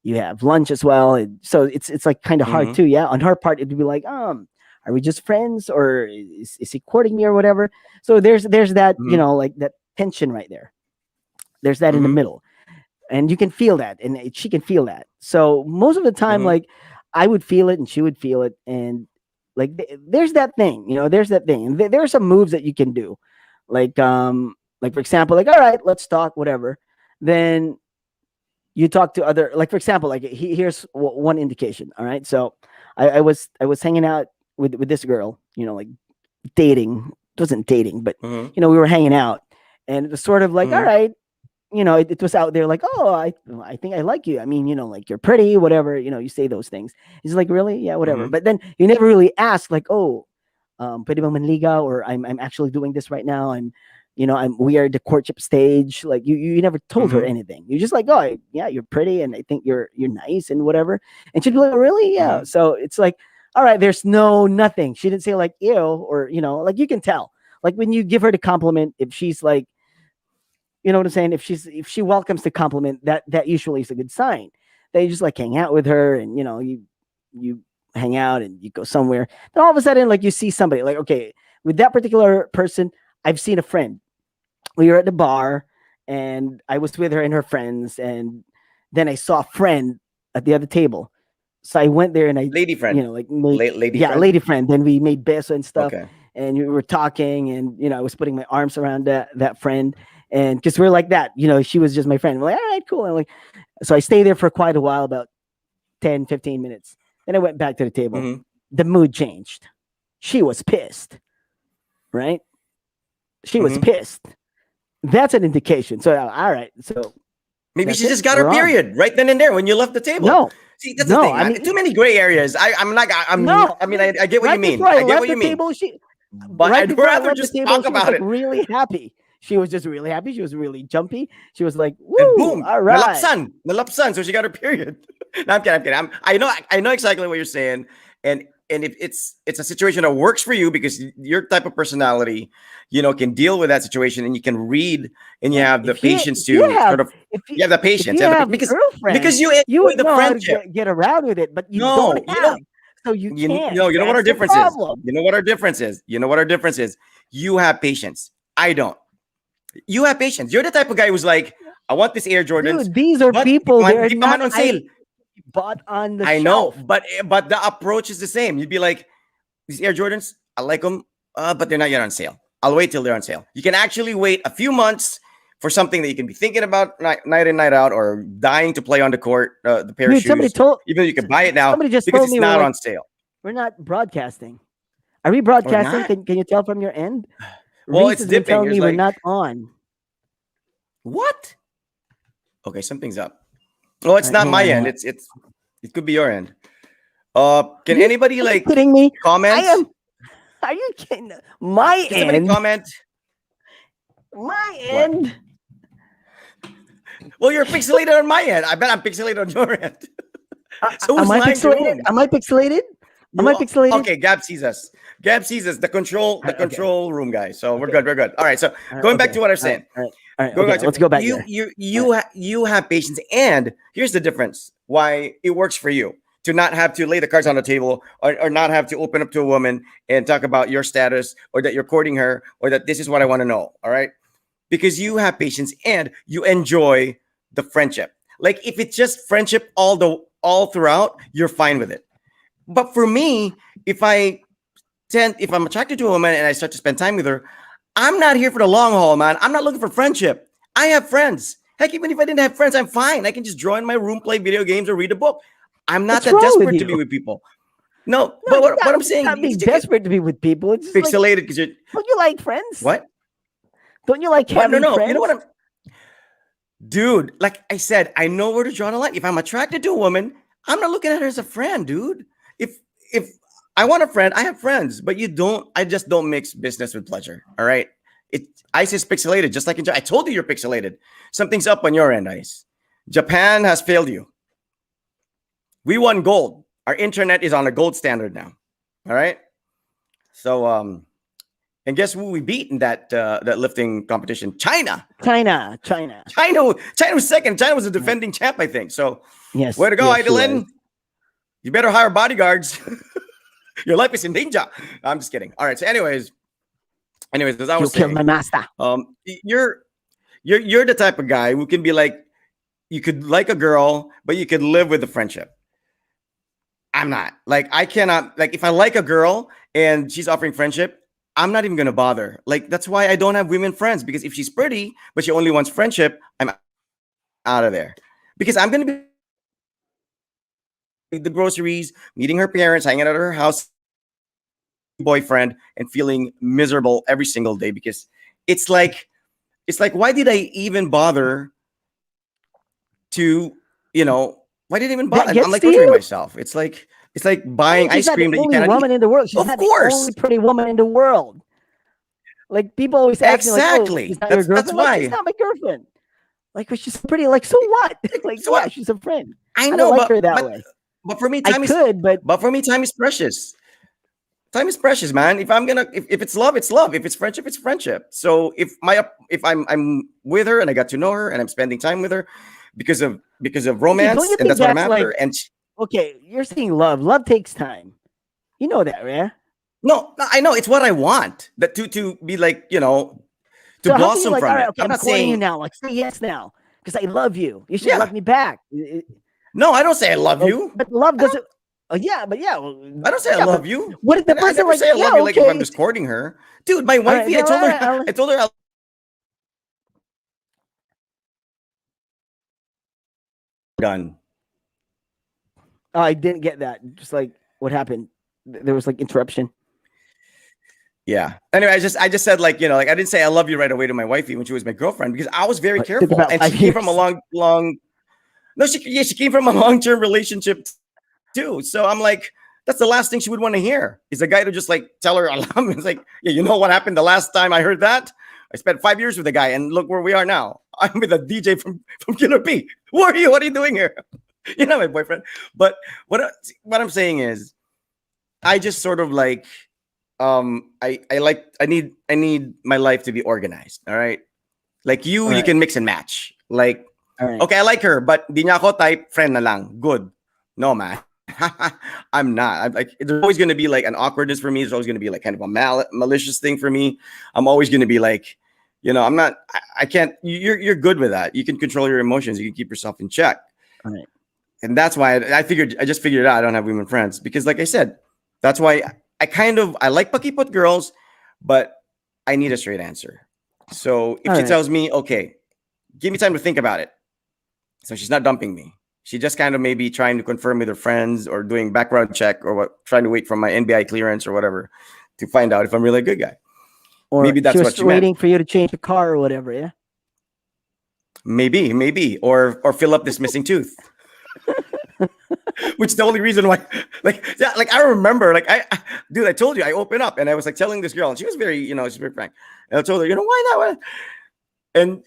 You have lunch as well, and so it's like kind of hard Mm-hmm, too. Yeah, on her part, it'd be like, are we just friends, or is he courting me or whatever? So there's that, mm-hmm, like that tension right there. There's that in the mm-hmm, middle, and you can feel that, and she can feel that. So most of the time, mm-hmm, like I would feel it, and she would feel it, and like there's that thing, there's that thing, and there are some moves that you can do, like for example, like, all right, let's talk, whatever. Then you talk to other, like for example, like here's one indication. All right, so I was hanging out with this girl, like dating. It wasn't dating, but mm-hmm, we were hanging out, and it was sort of like, all mm-hmm, right, it was out there like, oh, I think I like you. I mean, like you're pretty, whatever. You say those things. He's like, really? Yeah, whatever. mm-hmm, But then you never really ask, like, oh, pwede bang manligaw, or I'm actually doing this right now. We are at the courtship stage. Like you never told her mm-hmm, anything. You're just like, oh, yeah, you're pretty, and I think you're nice and whatever. And she'd be like, really? Yeah. mm-hmm, So it's like, all right, there's nothing. She didn't say like ew, or like you can tell. Like when you give her the compliment, if she's like, you know what I'm saying? If she welcomes the compliment, that usually is a good sign. They just like hang out with her, and you hang out and you go somewhere. Then all of a sudden, like you see somebody, like, okay, with that particular person, I've seen a friend. We were at the bar, and I was with her and her friends, and then I saw a friend at the other table. So I went there, and I, lady friend, like made, lady yeah, friend. lady friend. Then we made beso and stuff, Okay. and we were talking, and I was putting my arms around that friend, and because we're like that, she was just my friend. I'm like, all right, cool. And like, so I stayed there for quite a while, about 10, 15 minutes. Then I went back to the table. Mm-hmm, The mood changed. She was pissed, right? She was mm-hmm. pissed. That's an indication. So, all right. So Maybe that's she it. just got her We're on. period right then and there when you left the table. No, See, that's the no. thing, I man. mean, Too many gray areas. I'm not. no. I mean, I get what you Right mean. before I I get left what the you mean. table, But right I'd before I rather left the just table, talk she was about like it. really happy. She was just really happy. She was really jumpy. She was like, And "Woo! boom, All right." nalapsan. So she got her period. No, I'm kidding. I'm kidding. I know exactly what you're saying. And if it's a situation that works for you because your type of personality, can deal with that situation and you can read and you Yeah. have the patience If you to have sort of if you you have the if patience. you You have have because girlfriends, you you enjoy would the know how to friendship. get around with it, but you don't No, have, so you can't. you know what our That's the difference is. problem. You know what our difference is. You know what our difference is. You have patience. I don't. You have patience. You're the type of guy who's like, I want this Air Jordans, Dude, these are but people. They're di pa not man on sale. items bought on the I know, shelf. but the approach is the same. You'd be like, these Air Jordans, I like them, but they're not yet on sale. I'll wait till they're on sale. You can actually wait a few months for something that you can be thinking about night in, night out, or dying to play on the court, the pair of Dude, shoes. Even though you can buy it now somebody just because told it's me we're not like, on sale. we're not broadcasting. Are we Or broadcasting? not? Can you tell from your end? Well, Reese it's has been dipping. telling There's me we're like, not on. what? Okay, something's up. Well, All it's right, not hang my on, hang end. on. It could be your end. Can You anybody are you like kidding me? I comment? am. Are you kidding? My Can somebody end. comment? My What? end. Well, you're pixelated on my end. I bet I'm pixelated on your end. So who's Am I lying to pixelated? whom? Am I pixelated? Am You I are, pixelated? okay? Gab sees us. Gab sees us. The Okay. control room guy. So we're Okay. good. We're good. All right. So All right. going back Okay. to what I'm All right. saying. All right. All right. Going Okay. back to Let's go back you. there. All right. You have patience, and here's the difference. Why it works for you to not have to lay the cards on the table, or not have to open up to a woman and talk about your status, or that you're courting her, or that this is what I want to know. All right, because you have patience and you enjoy the friendship. Like if it's just friendship all throughout, you're fine with it. But for me, if I'm attracted to a woman and I start to spend time with her, I'm not here for the long haul, man. I'm not looking for friendship. I have friends. Heck, even if I didn't have friends, I'm fine. I can just draw in my room, play video games, or read a book. I'm not What's that wrong with desperate to be you? with people. No, No, but what I'm it's saying, not being you get desperate to be with people. It's just like, pixelated because you're don't you like friends? what? Don't you like What? No, having no. You know friends? what I'm, dude. Like I said, I know where to draw the line. If I'm attracted to a woman, I'm not looking at her as a friend, dude. If I want a friend, I have friends, but you don't. I just don't mix business with pleasure. All right. It Ice is pixelated, just like I told you, you're pixelated. Something's up on your end, Ice. Japan has failed you. We won gold. Our internet is on a gold standard now. All right. So and guess who we beat in that lifting competition? China. China. China was second. China was a defending champ, I think. So Yes. way to go, yes, she was. Idolin. You better hire bodyguards. Your life is in danger. I'm just kidding. All right. So, anyways, as I You was killed saying, my master. you're the type of guy who can be like, you could like a girl, but you could live with the friendship. I'm not. Like, I cannot. Like, if I like a girl and she's offering friendship, I'm not even gonna bother. Like, that's why I don't have women friends, because if she's pretty but she only wants friendship, I'm out of there. Because I'm gonna be the groceries, meeting her parents, hanging out at her house, boyfriend, and feeling miserable every single day, because it's like why did I even bother to, why did I even bother? That I'm gets like to torturing you? myself. It's like I buying mean, she's ice not the cream that you only cannot eat. woman in the world. She's Of not the course. only pretty woman in the world. Like, people always ask me, like, "Oh, Exactly. she's not your That's girlfriend?" Like, she's why. not my girlfriend. Like, but she's pretty. Like, so what? Like, So yeah, what? she's a friend. I I don't know, like her that but way. but for me, I could, but time is precious. Time is precious, man. If it's love, it's love. If it's friendship, it's friendship. So if I'm with her and I got to know her and I'm spending time with her because of okay, don't romance, you and think that's what I'm that's like, after. And okay? You're saying love. Love takes time. You know that, right? no, I know it's what I want. That to be like, to So how can you, blossom like, all from right, it. okay, I'm I'm not courting you saying, now. Like, say yes now, because I love you. You should love yeah. me back. No, I don't say I love Like, you. but love doesn't. Oh yeah, but yeah, well, I don't say I yeah, but love you. what if the I person, never like, say I yeah, love you like if I'm okay, just courting her. Dude, my all right, wifey, then, all right, I told her I'm done. oh, I didn't get that. Just like, what happened? There was like interruption. Yeah. Anyway, I just said, like, like I didn't say I love you right away to my wifey when she was my girlfriend, because I was very It took careful, about and she 5 came from a years. long. No, she came from a long-term relationship too. So I'm like, that's the last thing she would want to hear, is a guy to just like tell her I love him. It's like, yeah, you know what happened the last time I heard that? I spent 5 years with a guy, and look where we are now. I'm with a DJ from Killer P. Who are you? What are you doing here? You're not my boyfriend. But what I'm saying is, I just sort of like, I need my life to be organized. All right. Like All you right, can mix and match. Like, all right. okay, I like her, but di niya ako type, friend na lang. Good. No, man. I'm not. I'm like, there's always going to be like an awkwardness for me. There's always going to be like kind of a malicious thing for me. I'm always going to be like, I'm not. I can't. You're good with that. You can control your emotions. You can keep yourself in check. All right. And that's why I just figured it out. I don't have women friends, because, like I said, that's why I like Pakipot girls, but I need a straight answer. So if All she right. tells me, okay, give me time to think about it. So she's not dumping me. She just kind of maybe trying to confirm with her friends, or doing background check, or trying to wait for my NBI clearance or whatever to find out if I'm really a good guy. Or Maybe that's she what was she meant. waiting for you to change the car or whatever. Yeah. Maybe, or fill up this missing tooth. Which is the only reason why, like, yeah, like I remember, like dude, I told you I opened up and I was like telling this girl, and she was very, she's very frank. And I told her, why not? And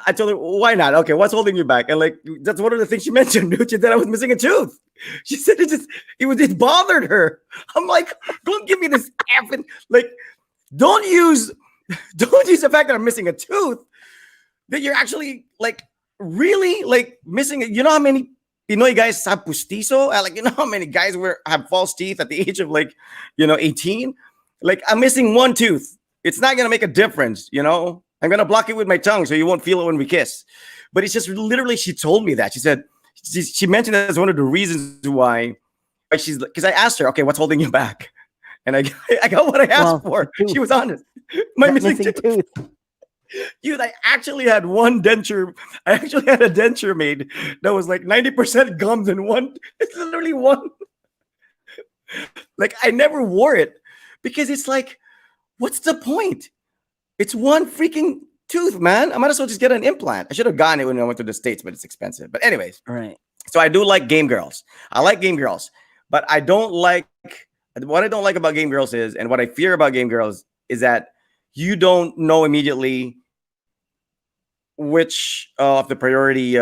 I told her, why not? Okay, what's holding you back? And like that's one of the things she mentioned, dude. She said I was missing a tooth. She said it bothered her. I'm like, don't give me this effing like don't use don't use the fact that I'm missing a tooth that you're actually like really like missing it. You know how many Pinoy guys have pustizo? Like you know how many guys have false teeth at the age of like 18? Like I'm missing one tooth. It's not gonna make a difference, I'm gonna block it with my tongue so you won't feel it when we kiss. But it's just literally she told me that. She said she mentioned that as one of the reasons why she's because I asked her, okay, what's holding you back? And I got what I asked for. She was honest. My missing tooth. Dude, I actually had one denture. I actually had a denture made that was like 90% gums and one. It's literally one. Like I never wore it because it's like, what's the point? It's one freaking tooth, man. I might as well just get an implant. I should have gotten it when I went to the States, but it's expensive. But anyways, right. So I do like game girls. I like game girls, but I don't like what I don't like about game girls is, and what I fear about game girls is that you don't know immediately which of the priority,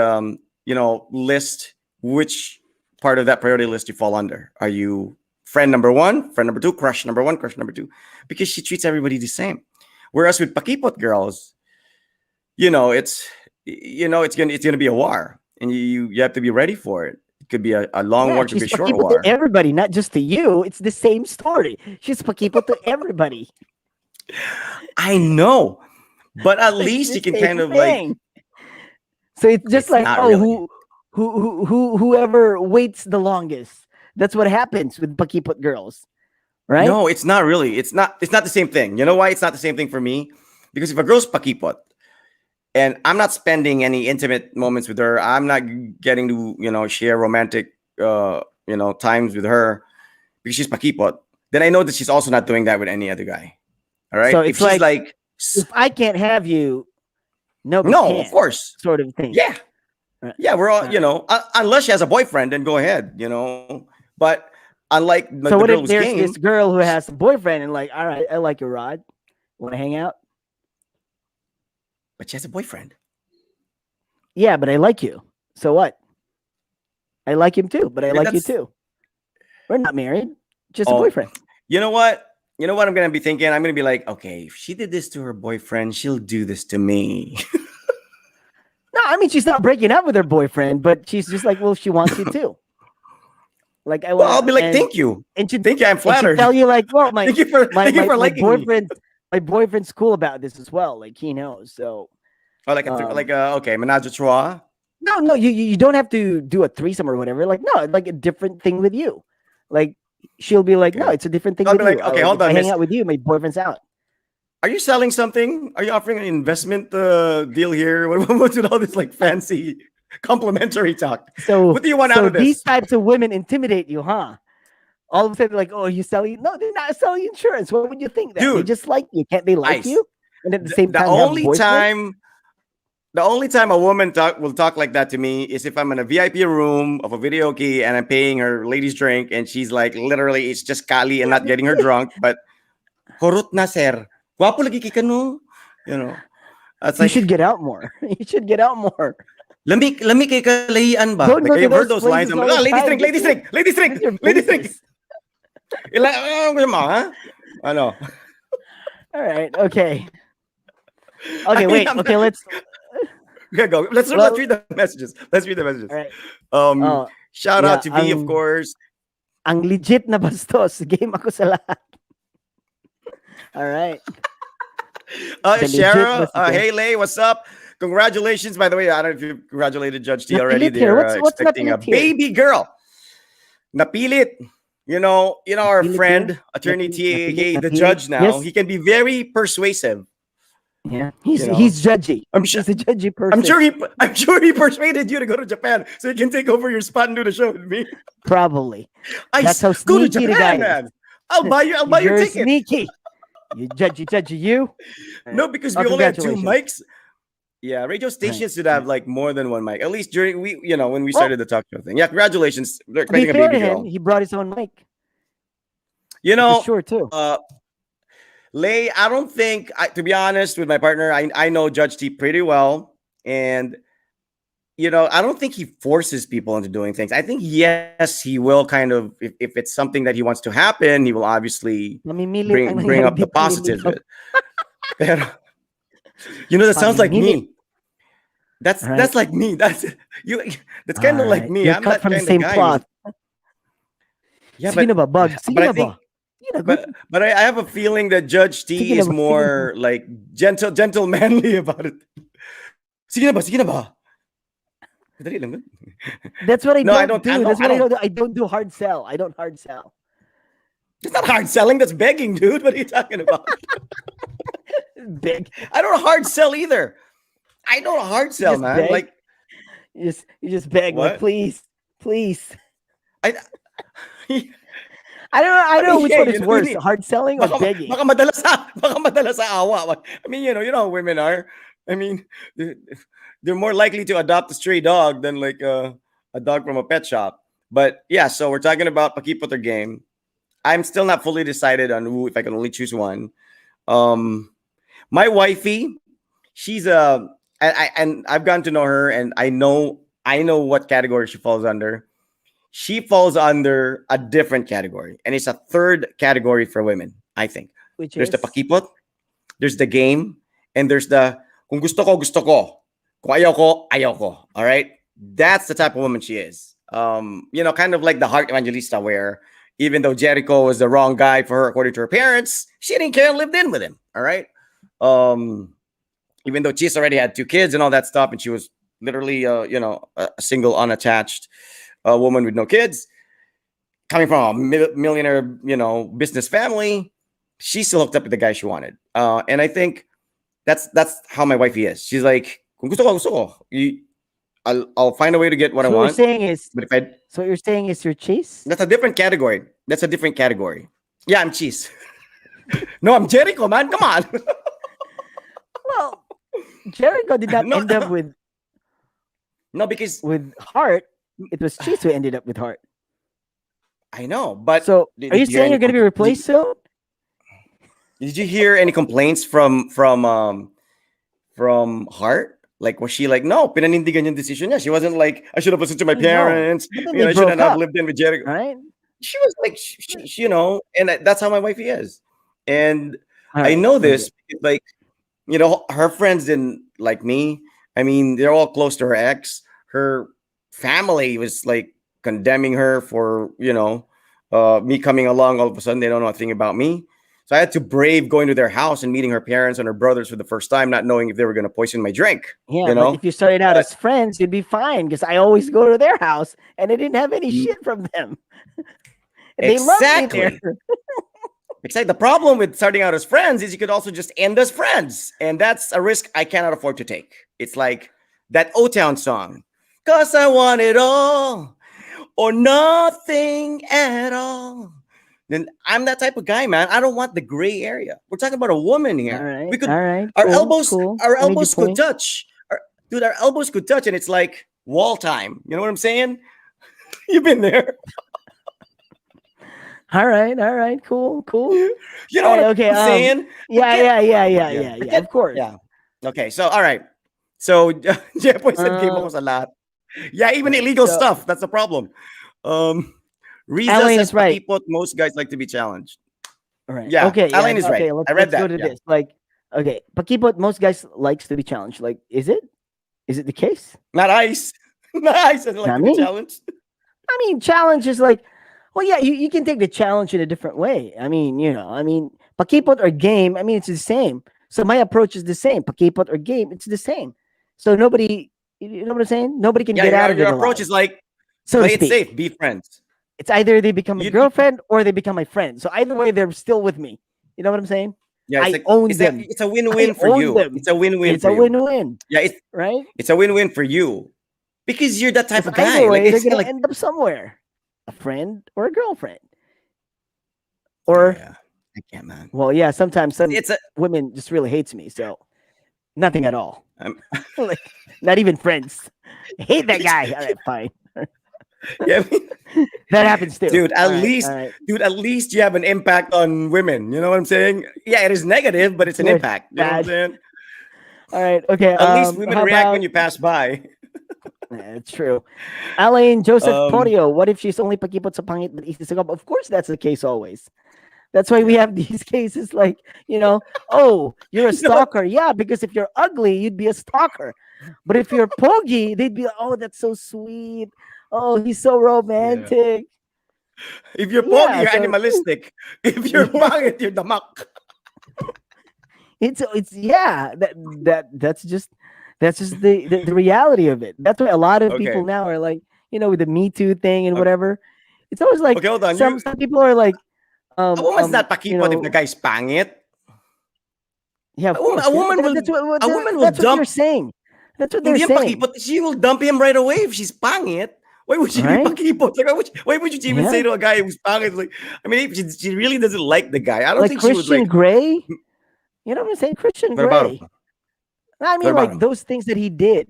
list, which part of that priority list you fall under. Are you friend number one, friend number two, crush number one, crush number two? Because she treats everybody the same. Whereas with Pakipot girls, it's gonna be a war, and you have to be ready for it. It could be a long war, it could be a short war. To everybody, not just to you. It's the same story. She's Pakipot to everybody. I know, but at least you can kind of like. So it's just like whoever waits the longest. That's what happens with Pakipot girls, right? No, it's not really. It's not the same thing. You know why it's not the same thing for me? Because if a girl's Pakipot and I'm not spending any intimate moments with her, I'm not getting to share romantic times with her because she's Pakipot, then I know that she's also not doing that with any other guy. All right. So if she's like if I can't have you, no, of course, sort of thing. Yeah. Right. Yeah, we're all, unless she has a boyfriend, then go ahead, But unlike so what if there's this girl who has a boyfriend and like, all right, I like your rod. Want to hang out? But she has a boyfriend. Yeah, but I like you. So what? I like him too, but I like you too. We're not married, just a boyfriend. You know what? You know what I'm going to be thinking? I'm going to be like, okay, if she did this to her boyfriend, she'll do this to me. No, I mean, she's not breaking up with her boyfriend, but she's just like, well, she wants you too. Like, I'll be like, thank you. And she, thank you. I'm flattered. Tell you like, well, thank you for liking boyfriend. Me. My boyfriend's cool about this as well. Like, he knows. So, okay, menage a trois. No, you don't have to do a threesome or whatever. Like, no, like a different thing with you. Like, she'll be like, no, it's a different thing. I'll be like, okay, hold on. I hang out with you. My boyfriend's out. Are you selling something? Are you offering an investment deal here? What's with all this like fancy complimentary talk? So what do you want out of this? These types of women intimidate you, huh? All of a sudden, like, oh, you selling? No, they're not selling insurance. What would you think? That they just like you? Can't they like you? And at the same time, the only time a woman will talk like that to me is if I'm in a VIP room of a video key and I'm paying her ladies drink and she's like, literally, it's just Kali and not getting her drunk, but horot na sir. Guwapo lagi ka no? That's you should get out more. You should get out more. Lami kay kalahian ba? Like, I've heard those lines. I'm like, ladies drink. I know. All right. Okay. Okay. Wait. Okay. Let's. Go. Let's read the messages. All right. Shout out to V, of course. Ang legit na bastos. Game ako sa lahat. All right. Shara, hey Lay, what's up? Congratulations, by the way. I don't know if you congratulated Judge T already. They're expecting a baby girl. Napilit. Our friend, Attorney T, the judge now. Yes. He can be very persuasive. Yeah, he's judgy. He's a judgy person. I'm sure he persuaded you to go to Japan so he can take over your spot and do the show with me. Probably. That's how sneaky go to Japan, the guy man. is. I'll buy your ticket. Sneaky. You judgy you. No, because we only have 2 mics. Yeah, radio stations should have like more than 1 mic. At least during when we started the talk show thing. Yeah, congratulations. To be fair to him, he brought his own mic. For sure too. Lay, I don't think, to be honest with my partner, I know Judge T pretty well. And, I don't think he forces people into doing things. I think, yes, he will kind of, if it's something that he wants to happen, he will obviously Mamimilit ang bring nangyari up the dito ni positives of Lito. it. Pero, that sounds like Pamimilit. me. That's All right. that's like me. That's you. That's kind All of like right. me. You're I'm cut that from the kind of same guy cloth. yeah, Sige na ba, Bug? Sige but I na think ba? Sige na, good. but I have a feeling that Judge Sige T na is ba? Sige na ba? more like gentlemanly about it. Sige na ba? Sige na ba? Dali lang, good. That's what I No, I don't don't. do. That's I what I don't. don't do. I don't do hard sell. I don't hard sell. It's not hard selling. That's begging, dude. What are you talking about? Beg. I don't hard sell either. I don't hard You sell, just man. beg. Like You just beg, like, what? please, please. I. I don't know which yeah, one is worse, hard selling or begging. Baka madala sa awa. I mean, you know how women are. I mean, they're more likely to adopt a stray dog than like a dog from a pet shop. But yeah, so we're talking about Pakipot or game. I'm still not fully decided on who, if I can only choose one. Um, my wifey, she's and I've gotten to know her, and I know what category she falls under. She falls under a different category, and it's a third category for women. I think Which there's the is pakipot, there's the game, and there's the kung gusto ko gusto ko, kung ayaw ko ayaw ko. All right, that's the type of woman she is. Kind of like the heart evangelista, where even though Jericho was the wrong guy for her according to her parents, she didn't care and lived in with him. All right. Um, Even though Chis already had two kids and all that stuff, and she was literally, a single, unattached woman with no kids, coming from a millionaire, business family, she still hooked up with the guy she wanted. And I think that's how my wifey is. She's like, "Kung gusto ko, I'll find a way to get what I so what you're want." saying is But if I, so what you're saying is your chase? that's a different category. That's a different category. Yeah, I'm Cheese. No, I'm Jericho, man. Come on. Well, Jericho did not No, end up with no, because Hart. It was Chase who ended up with Hart. I know. But So did are you you hear saying you're any gonna be replaced soon? Did you hear any complaints from Hart? Like, was she like, no, pinanindigan yung decision niya? She wasn't like, I should have listened to my No. parents. But then I they shouldn't broke have up, lived in with Jericho. right? She was like, and that's how my wifey is. And All I right, know okay. this, because, like, her friends didn't like me. I mean, they're all close to her ex. Her family was like condemning her for, me coming along. All of a sudden, they don't know a thing about me. So I had to brave going to their house and meeting her parents and her brothers for the first time, not knowing if they were going to poison my drink. Yeah, but if you started out But- as friends, you'd be fine because I always go to their house and I didn't have any Mm. shit from them. They love me there. Exactly. Except the problem with starting out as friends is you could also just end as friends. And that's a risk I cannot afford to take. It's like that O-Town song. 'Cause I want it all or nothing at all. Then I'm that type of guy, man. I don't want the gray area. We're talking about a woman here. All right, We could all right. our cool, elbows cool. our I made your elbows could point. touch. Our elbows could touch, and it's like wall time. You know what I'm saying? You've been there. All right. Cool. You know what Okay, I'm saying? Yeah. Of course. Yeah. Okay. So, all right. So, Jeff said game ako sa lahat. Yeah, even illegal so- stuff. That's the problem. Riza Alain says is right. Pakipot, most guys like to be challenged. All right. Yeah, Okay. Alain is right. Okay. Let's, I read let's go that, to yeah. this. Like, okay, Pakipot, most guys likes to be challenged. Like, is it? Is it the case? Not ice. Not ice. Doesn't like Not to be me. challenged. I mean, challenge is like, well, yeah, you can take the challenge in a different way. Pakipot or game, it's the same. So my approach is the same. Pakipot or game, it's the same. So nobody, you know what I'm saying? Nobody can Yeah, get out of it. your approach alive, is like so to play it speak. safe, be friends. It's either they become a You- girlfriend or they become my friend. So either way, they're still with me. You know what I'm saying? Yeah, I own it's them. it's a win-win I for own you. them. It's a win-win It's for a you. win-win, Yeah, right? it's a win-win for you because you're that type of Because guy. either way, Like, they're it's gonna like end up somewhere, a friend or a girlfriend, or yeah, I can't, man. well, yeah. Sometimes some It's a women just really hates me, so nothing at all. I'm- Like, not even friends. I hate that guy. All right, fine. Yeah, I mean, That happens too. dude. All right, all right. At least you have an impact on women. You know what I'm saying? Yeah, it is negative, but it's an You're impact. You know what I'm bad. saying? All right. Okay. At least women How react when about? you pass by. It's true. Alain Joseph Um, Porio. What if she's only pakipot sa pangit but easy sa gab? Of course, that's the case always. That's why we yeah. have these cases like, oh, you're a You know what? stalker. Yeah, because if you're ugly, you'd be a stalker. But if you're pogy, they'd be like, oh, that's so sweet. Oh, he's so Yeah. romantic. If you're pogi, Yeah, you're so animalistic. If you're yeah, pangit, you're damak. it's yeah, that's just the reality of it. That's why a lot of people Okay. now are like, with the Me Too thing and Okay. whatever. It's always like Okay, hold on. some people are like, A woman's not you pakipot if the know, guy's pangit. yeah, of course. A woman will That's what they're dump. saying. That's what they're Hindi yan saying, pakipot. She will dump him right away if she's pangit. Why would she be right? pakipot? Like, why would you even say Yeah, to a guy who's pangit? Like, I mean, if she really doesn't like the guy, I don't like think she would Christian like. Grey. You know what I'm saying? Christian What about Grey. him? I What mean, about like him? those things that he did.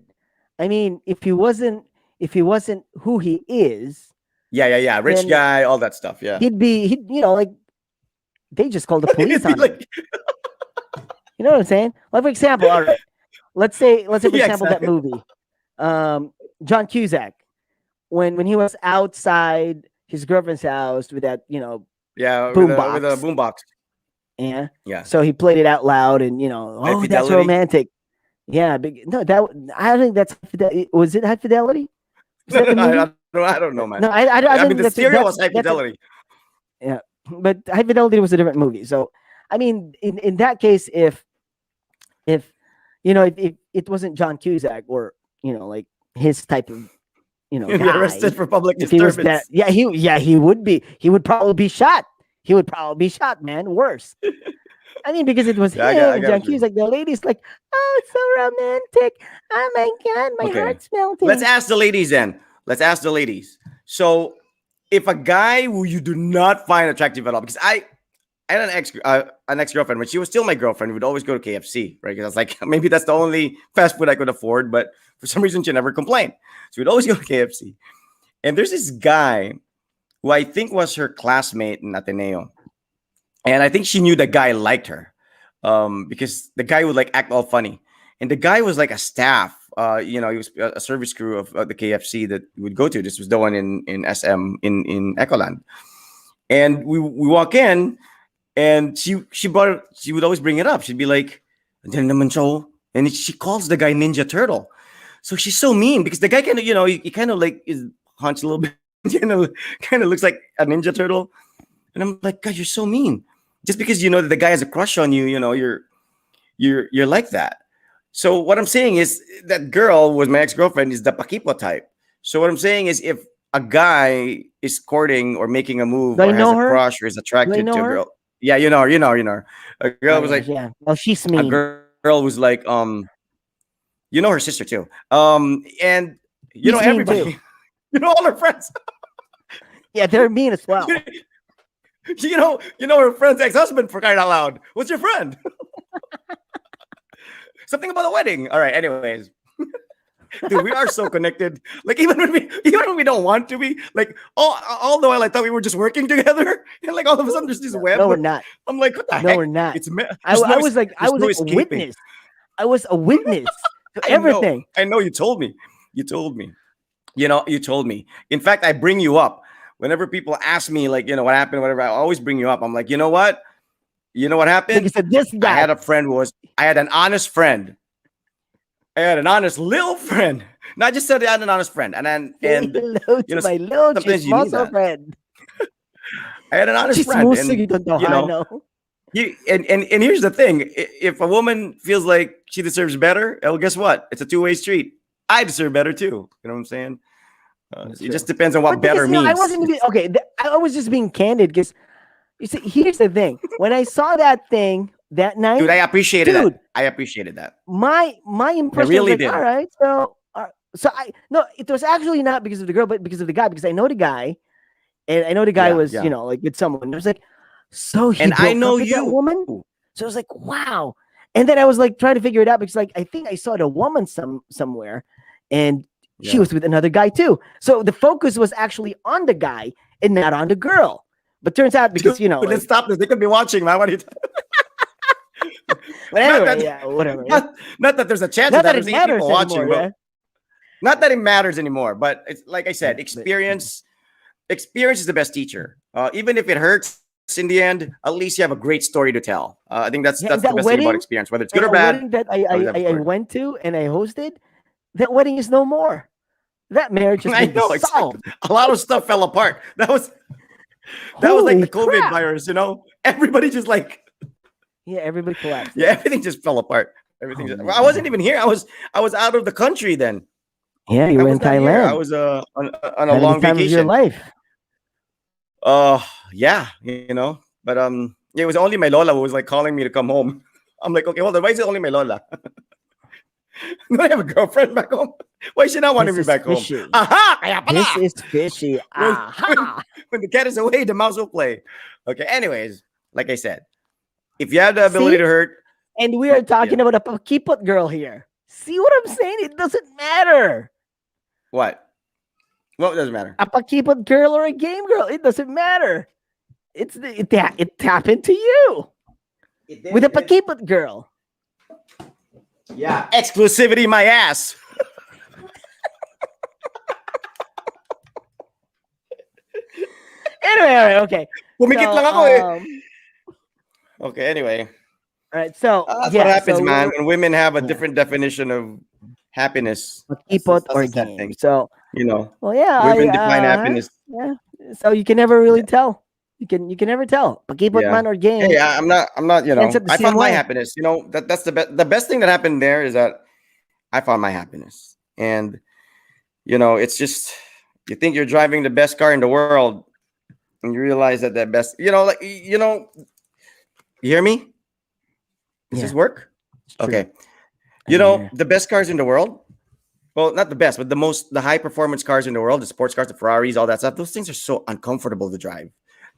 I mean, if he wasn't who he is, Yeah. Rich then guy, all that stuff. Yeah. like they just called the police It'd be on him. like, You know what I'm saying? Like for example, all right. Let's say for yeah, example that exactly. movie, John Cusack, when he was outside his girlfriend's house with that Yeah, with a boombox. boombox. Yeah. Yeah. So he played it out loud, and High oh, that's fidelity. romantic. Yeah, no, I think that's was it High Fidelity? Was No, that no, the no, movie? I don't know, man. No, I I mean, think the that's stereo that's was high that's a fidelity. yeah, but High Fidelity was a different movie. So I mean, in that case, if if it wasn't John Cusack or like his type of You'll be guy, arrested for public if he was that, disturbance. he would probably be shot. He would probably be shot, man. Worse. I mean, because it was Yeah, him I and got John you. Cusack. The lady's like, oh, it's so romantic. Oh my god, my Okay. heart's Let's melting. ask the ladies then. Let's ask the ladies. So, if a guy who you do not find attractive at all, because I had an ex girlfriend when she was still my girlfriend, we'd always go to KFC, right? Because I was like, maybe that's the only fast food I could afford, but for some reason she never complained, so we'd always go to KFC. And there's this guy who I think was her classmate in Ateneo, and I think she knew the guy liked her, because the guy would like act all funny, and the guy was like a staff. He was a service crew of the KFC that we would go to. This was the one in SM in Ecoland, and we walk in, and she would always bring it up. She'd be like, "Andiyan naman siya, oh." And she calls the guy Ninja Turtle. So she's so mean because the guy kind of, he kind of like is hunched a little bit, kind of looks like a Ninja Turtle. And I'm like, God, you're so mean. Just because you know that the guy has a crush on you, you're like that. So what I'm saying is that girl was my ex-girlfriend is the Pakipo type. So what I'm saying is if a guy is courting or making a move Do I or has know a her? crush or is Do I attracted know to a her? girl, yeah, you know. A Oh girl was yeah, like yeah. Well, she's a mean. girl was like, you know her sister too. And you know She's mean too. everybody, you know all her friends. Yeah, they're mean as well. You know her friend's ex-husband for crying out loud. What's your friend? Something about a wedding. All right. Anyways, dude, we are so connected. Like even when we don't want to be, like all the while I thought we were just working together, and like all of a sudden there's this No, web. we're not. I'm like, what the No, heck? we're not. It's I, w- I was like, I there's was no like a escaping. witness. I was a witness to I know. everything. I know. You told me. You told me. You told me. In fact, I bring you up whenever people ask me, like, what happened, whatever. I always bring you up. I'm like, you know what? You know what Like you happened? said, this I guy. had a friend who was. I had an honest friend. I had an honest little friend. Not just said I had an honest friend, Say hello you to know my little sometimes you need chismoso that. friend. I had an honest friend, Chismoso and gito you know, Tohano. and here's the thing: if a woman feels like she deserves better, well, guess what? It's a two-way street. I deserve better too. You know what I'm saying? That's It true. just depends on what But because better I means. wasn't even okay. I was just being candid because you see, here's the thing. When I saw that thing that Dude, night, I appreciated that. dude, I appreciated that. my I impression was really like, did. all right, so I no, it was actually not because of the girl, but because of the guy. Because I know the guy, and I know the guy Yeah, was yeah. like with someone. I was like, so he And I broke know up with that you. woman. So I was like, wow. And then I was like trying to figure it out because like I think I saw the woman somewhere, and she Yeah. was with another guy too. So the focus was actually on the guy and not on the girl. But turns out because Dude, you know, let's stop this. They could be watching, man. What are you but not anyway, that yeah, whatever. not that there's a chance of Not that. that I'm it seeing people matters watching, anymore. but Yeah, not that it matters anymore. But it's like I said, but experience is the best teacher. Even if it hurts in the end, at least you have a great story to tell. I think that's yeah, the and best that thing about wedding, experience, whether it's good or a bad. wedding that You always have a I story. went to and I hosted, that wedding is no more. That marriage has I been know exactly. dissolved. A lot of stuff fell apart. That was like the Holy COVID crap! virus. Everybody just like Yeah, everybody collapsed. yeah, everything just fell apart. Oh Well, I wasn't man. even here. I was out of the country then. Yeah, you I were was in not here. I Thailand, was on a having the long time of your vacation. life. Yeah, but yeah, it was only my Lola who was like calling me to come home. I'm like, okay, hold on, why is it only my Lola? Do I have a girlfriend back home? Why is she not wanting This me is back home? fishy. Aha! Kaya This pala! is fishy. When, when, Aha! when the cat is away, the mouse will play. Okay, anyways, like I said, if you have the ability See, to hurt, and we are yeah, talking about a Pakipot girl here. See what I'm saying? It doesn't matter. what? Well, it doesn't matter. A Pakipot girl or a game girl, it doesn't matter. It happened to you with a Pakipot girl. Yeah, exclusivity, my ass. Anyway, okay. Pumikit So, lang ako eh. Okay, anyway. all right. So, That's what yeah. happens, So, man, when women have a yeah, different definition of happiness. Pakipot That's or a sad game. thing. So, You know, well, yeah, women define happiness. yeah. So you can never really tell. You can never tell. Pakipot Yeah. man or game Hey, I'm not, ends up the I same found my way. happiness. That's the best thing that happened there is that I found my happiness. And, it's just, you think you're driving the best car in the world and you realize that best, you hear me? Does Yeah, this work? it's true. Okay. I can hear. The best cars in the world, well, not the best, but the high performance cars in the world, the sports cars, the Ferraris, all that stuff, those things are so uncomfortable to drive.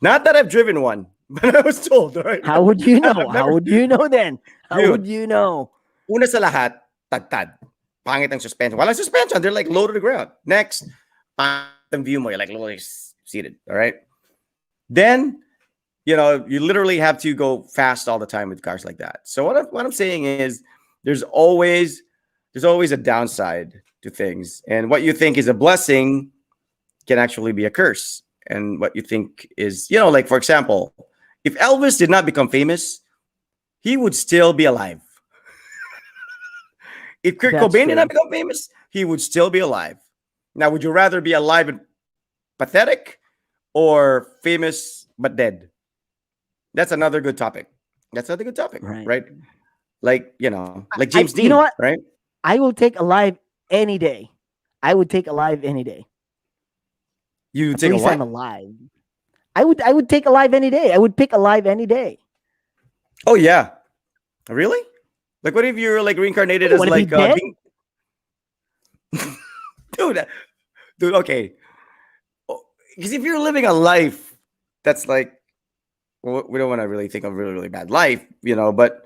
Not that I've driven one, but I was told, right? How would you know? I've How never, would you know then? How would dude, you know? una sa lahat, tagtad. Pangit ang suspension. Walang suspension. They're like low to the ground. Next, pangit ang view mo. You're like literally seated. All right. Then, you literally have to go fast all the time with cars like that. So what I'm saying is there's always a downside to things. And what you think is a blessing can actually be a curse. And what you think is, like for example, if Elvis did not become famous, he would still be alive. If Kurt That's Cobain did not true. become famous, he would still be alive. Now, would you rather be alive and pathetic or famous but dead? That's another good topic. Right. Right? Like, like I James you know Dean, what? right? I will take alive any day. I would take alive any day. You At take a least I'm what? alive. I would take alive any day. I would pick alive any day. Oh, yeah. Really? Like, what if you're like reincarnated You as want to be like, dead? dude, okay. Because if you're living a life that's like, well, we don't want to really think of really, really bad life, but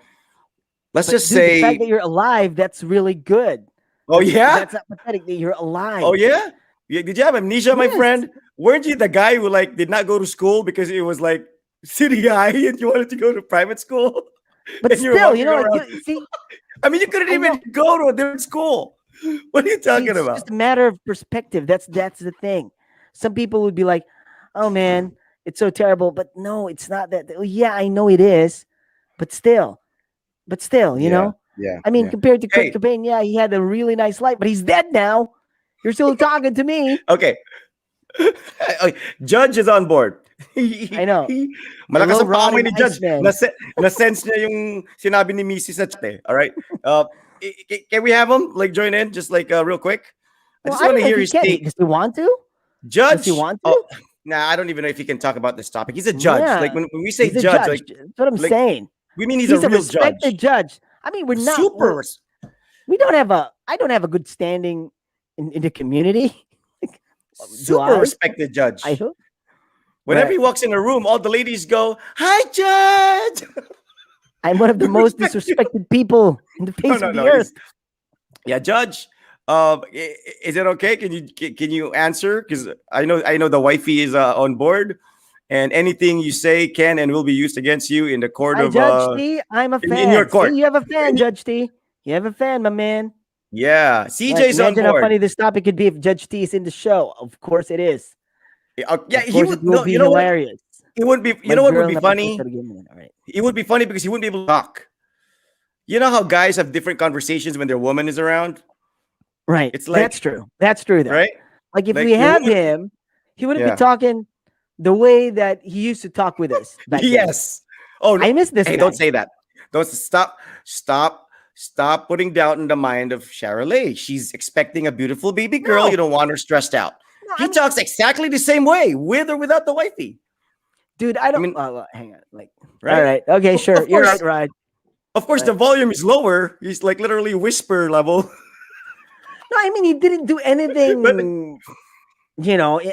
let's But just dude, the fact say, that you're alive, that's really good. oh, yeah? That's not pathetic that you're alive. Oh, yeah? Did you have amnesia, my Yes. friend? Weren't you the guy who like did not go to school because it was like city high and you wanted to go to private school? But And you were still, walking like around. you see, I mean, you couldn't I even know. go to a different school. What are you talking It's about? just a matter of perspective. That's the thing. Some people would be like, "Oh man, it's so terrible," but no, it's not that. Oh, yeah, I know it is, but still, Yeah, yeah, I mean, yeah. compared to Kurt Hey, Cobain, yeah, he had a really nice life, but he's dead now. You're still talking to me. okay. Okay, Judge is on board. I know. Malakas Hello, ang pamay rotting ni Judge. Iceman. Na-sense niya yung sinabi ni Mrs. sa chat eh. All right. Can we have him like join in just like real quick? I Well, just I want don't to know if hear he his can. take. Does he want to? Does he Judge. want to? Oh, nah, I don't even know if he can talk about this topic. He's a judge. Yeah, Like when we say he's a judge, judge. like That's what I'm like saying. we mean he's He's a a real respected judge. judge. I mean, we're not. Super. We don't have a. I don't have a good standing in the community. Do Super I? respected judge. I hope. Whenever Right. he walks in a room, all the ladies go, "Hi, Judge." I'm one of the We most respect you. disrespected people in the face No, of no, the no. earth. Yeah, Judge. Is it okay? Can you answer? Because I know the wifey is on board, and anything you say can and will be used against you in the court Hi, of Judge T. I'm a in your fan. See, court. you have a fan, In- Judge T. You have a fan, my man. Yeah, Right. CJ's on Imagine how board. funny this topic could be if Judge T is in the show. Of course it is. Yeah, Of he course it would. will No, you be know what? hilarious. It wouldn't be. You My know what would girl be na papunta funny? rin mo. All right. It would be funny because he wouldn't be able to talk. You know how guys have different conversations when their woman is around? Right. It's like, That's true. That's true, though. right? Like if we Like your have woman. him, he wouldn't be Yeah. talking the way that he used to talk with us back then. Yes. Oh no. I miss this Hey, don't guy. say that. Don't stop. Stop. Stop putting doubt in the mind of Charolais. She's expecting a beautiful baby girl. You No, don't want her stressed out. no, He talks exactly the same way, with or without the wifey. dude, I I don't. mean, Well, hang on. Like, all right? right, okay, sure, Of you're right, course, Rod. of course, the Right. volume is lower. He's like literally whisper level. No, I mean he didn't do But anything,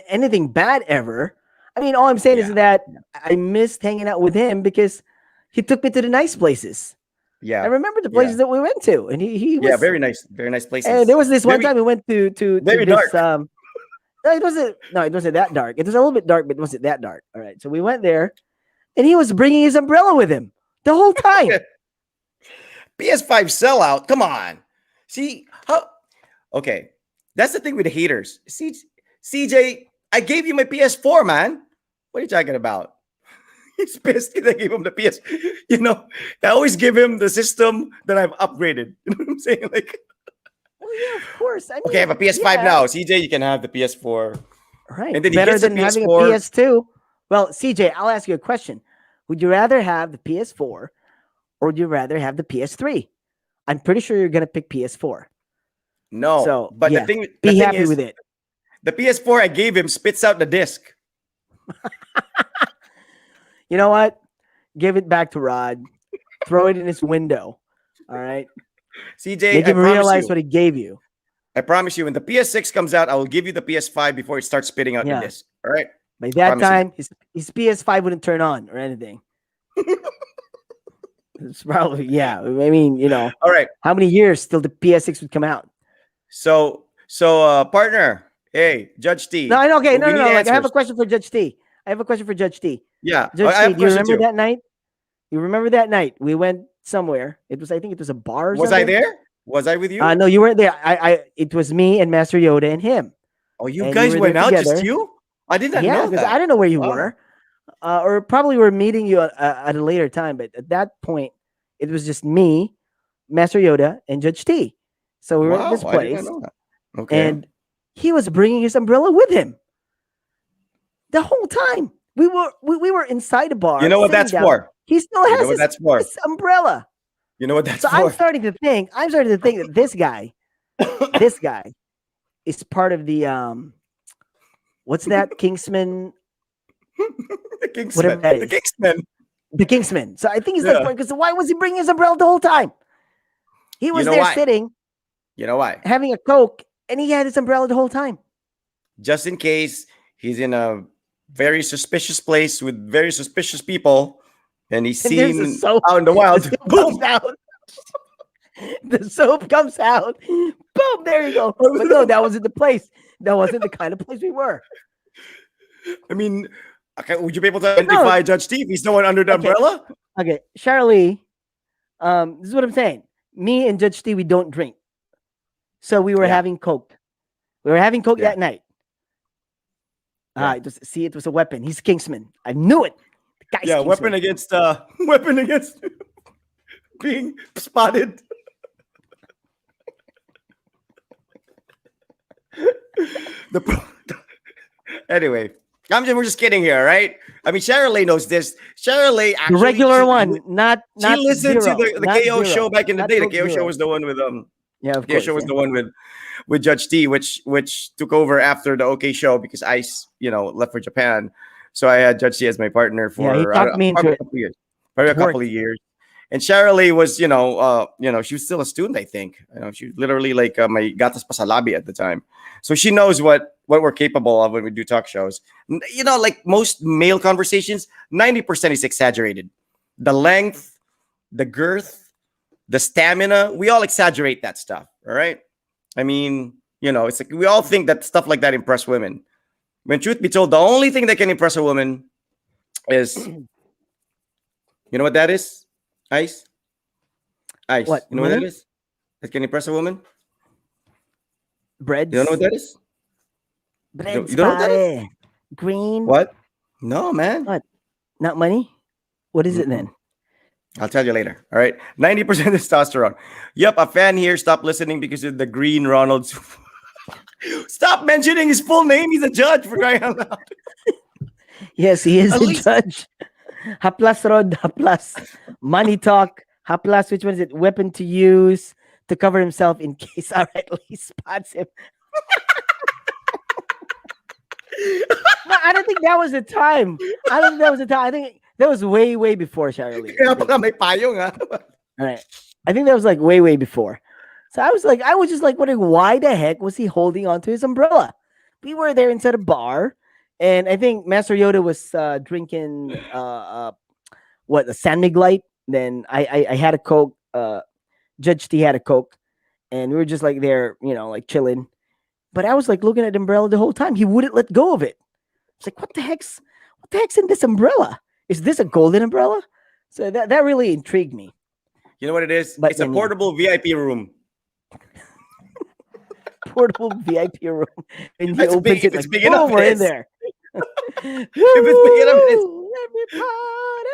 anything bad ever. I mean, all I'm saying is yeah, that I missed hanging out with him because he took me to the nice places. I yeah, remember the yeah, places that we went to, and he yeah. was. Very nice And there places. was this one Very, time we went to very dark. this. No, it wasn't. No, it wasn't that dark. It was a little bit dark, but it wasn't that dark. All right, so we went there, and he was bringing his umbrella with him the whole time. PS5 sellout. Come on. See how? Okay, that's the thing with the haters. CJ, I gave you my PS4, man. What are you talking about? He's pissed because I gave him the PS. You know, I always give him the system that I've upgraded. You know what I'm saying? Like, Well, yeah, of course. I okay, I have mean, a PS5 yeah, now. CJ, you can have the PS4. right. And then he Better gets the than having a PS4. PS2. Well, CJ, I'll ask you a question. Would you rather have the PS4 or would you rather have the PS3? I'm pretty sure you're gonna pick PS4. No, So but the yeah, thing, the be thing happy is, with it. the PS4 I gave him spits out the disc. You know what? Give it back to Rod. Throw it in his window. All right. CJ, Make I him promise realize you. what he gave you. I promise you, when the PS6 comes out, I will give you the PS5 before it starts spitting out the Yeah. disc. All right. By that Promise you time, his PS5 wouldn't turn on or anything. It's probably I mean, All right. how many years till the PS6 would come out? So, partner, hey, Judge T. No, I know. Okay, we no. need Like, I have a answers. question for Judge T. I have a question for Judge T. Yeah, Judge I T, have a do you question remember too. that night? You remember that night? We went somewhere. I think it was a bar or Was I something. there? Was I with you? No, you weren't there. It was me and Master Yoda and him. Oh, you And we guys were went there out, just together. you? I did not Yeah, know because I that. didn't know where you Wow. were. Or probably we're meeting you at a later time. But at that point, it was just me, Master Yoda, and Judge T. So we were at this Wow, I did not place, know that. Okay. and he was bringing his umbrella with him the whole time. We were inside the bar. You know what sitting that's down. for? He still You has know what that's for? his umbrella. You know what that's So I'm for? starting to think that this guy is part of the what's that Kingsman, The Kingsman. whatever that The is, Kingsman. the Kingsman. So I think he's like, Yeah. because why was he bringing his umbrella the whole time? He was know there why? sitting You know why? having a Coke, and he had his umbrella the whole time. Just in case he's in a very suspicious place with very suspicious people, and he's And there's a seen soap. out in the The wild. soap Boom! comes out. The soap comes out. Boom! There you go. But no, that wasn't the place. That wasn't the kind of place we were. I mean, okay, would you be able to identify Judge Steve? He's the one under the Okay. umbrella. Okay, Charlie. This is what I'm saying. Me and Judge T, we don't drink, so we were Yeah. having Coke. We were having Coke Yeah. that night. Yeah. It was a weapon. He's Kingsman. I knew it. The guy's Yeah, Kingsman. weapon against being spotted. Anyway, we're just kidding here, right? I mean, Charolais knows this. Charolais The actually regular one, not She listened zero, to the not KO zero, show back in the not day. The Coke KO show Zero. was the one with Yeah, of KO course. show was Yeah. the one with Judge T, which took over after the OK show because left for Japan. So I had Judge T as my partner for Yeah, he talked me into probably a it. couple of years. Probably a It couple of years. And Charolais was, she was still a student, I think. She was literally like my gatas pa sa labi at the time. So she knows what we're capable of when we do talk shows. Like most male conversations, 90% is exaggerated. The length, the girth, the stamina, we all exaggerate that stuff. All right. I mean, it's like we all think that stuff like that impress women. When truth be told, the only thing that can impress a woman is, you know what that is? Ice? Ice. What, You know what that money? is? That can impress a woman? You don't know what Breads? that is? Breads, You don't know what that is? pare. Green? What? No, man. What? Not money? What is it Mm-mm. then? I'll tell you later. All right. 90% testosterone. Yep, a fan here stopped listening because of the green Ronald's. Stop mentioning his full name. He's a judge for crying out loud. Yes, he is At a least judge. Haplas Rod, Haplas. Money talk. Haplas, which one is it? Weapon to use to cover himself in case Lee spots him. No, I don't think that was the time. I don't think that was the time. I think that was way, way before Charlie. kaya pala may payong, ha? All right. I think that was like way, way before. So I was just like wondering why the heck was he holding onto his umbrella? We were there inside a bar, and I think Master Yoda was drinking a San Mig Light. Then I had a Coke. Judge T had a Coke, and we were just like there, like chilling. But I was like looking at the umbrella the whole time. He wouldn't let go of it. It's like, what the heck's in this umbrella? Is this a golden umbrella? So that really intrigued me. You know what it is? But It's a portable VIP room. Portable VIP room, and he That's opens big. it If it's like, big enough, boom, we're it in is. there. If it's big enough, it is. Woo!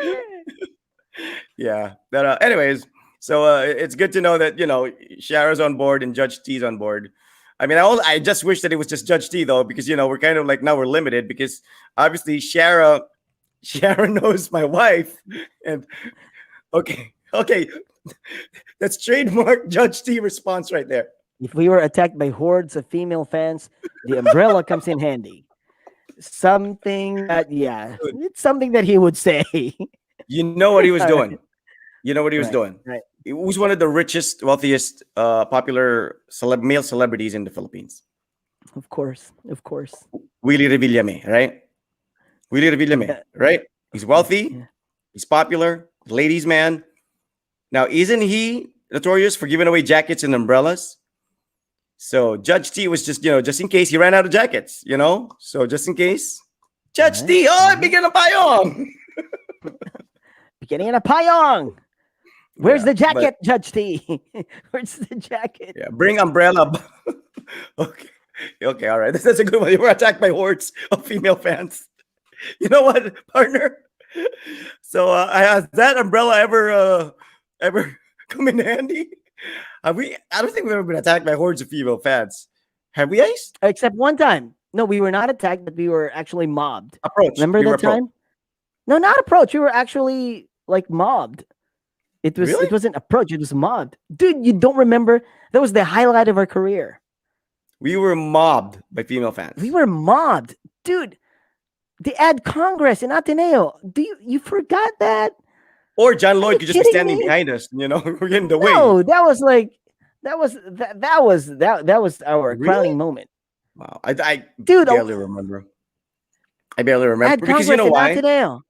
Everybody. Yeah. But anyways, so it's good to know that Shara's on board and Judge T's on board. I mean, I just wish that it was just Judge T though, because we're kind of like now we're limited because obviously Shara knows my wife, and okay, that's trademark Judge T response right there. If we were attacked by hordes of female fans, the umbrella comes in handy. Something that, yeah, Dude, it's something that he would say. you know what he was All doing. right, You know what he was right, doing. right. He was one of the richest, wealthiest, popular male celebrities in the Philippines. Of course, of course. Willie Revillame, right? Willie Revillame, Yeah, right? He's yeah, wealthy. yeah. He's popular. Ladies' man. Now, isn't he notorious for giving away jackets and umbrellas? So Judge T was just in case he ran out of jackets, So just in case, Judge Right, T, right. bigyan ng payong. Beginning in a payong. Where's Yeah, the but jacket, Judge T? Where's the jacket? yeah, bring umbrella. Okay, okay, all right. That's a good one. You were attacked by hordes of female fans. You know what, partner? So, has that umbrella ever come in handy? Have we? I don't think we've ever been attacked by hordes of female fans. Have we, Ace? Except one time. No, we were not attacked, but we were actually mobbed. Approach. Remember We were that time? No, not approach. We were actually like mobbed. Really? It wasn't approach, it was mobbed. Dude, you don't remember? That was the highlight of our career. We were mobbed by female fans. We were mobbed. Dude, the ad Congress in Ateneo. You forgot that? Or John Are Lloyd you could just be kidding standing me? behind us. We're in the way. No, that was like that was our Really? crowning moment. Wow. I Dude, barely remember. I barely remember ad because Congress you know in why? Ateneo.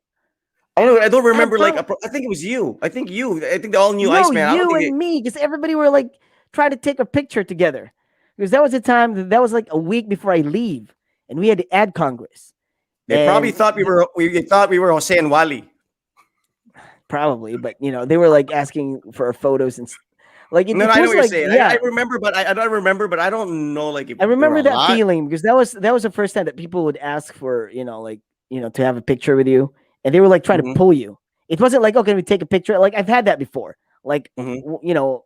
I don't remember. Ad Like, Con- I think it was you. I think you. I think they all knew No, Iceman. I don't you think and me, because everybody were like trying to take a picture together. Because that was the time that was like a week before I leave, and we had the ad Congress. they probably And thought we thought we were Jose and Wally. probably, but they were like asking for our photos and like it No, I know was what you're like, saying. yeah, I remember, but I don't remember, but I don't know. Like, if I there were remember a that lot. feeling because that was the first time that people would ask for to have a picture with you, and they were like trying to Mhm, pull you. It wasn't like, okay, we take a picture. Like I've had that before. Like mhm.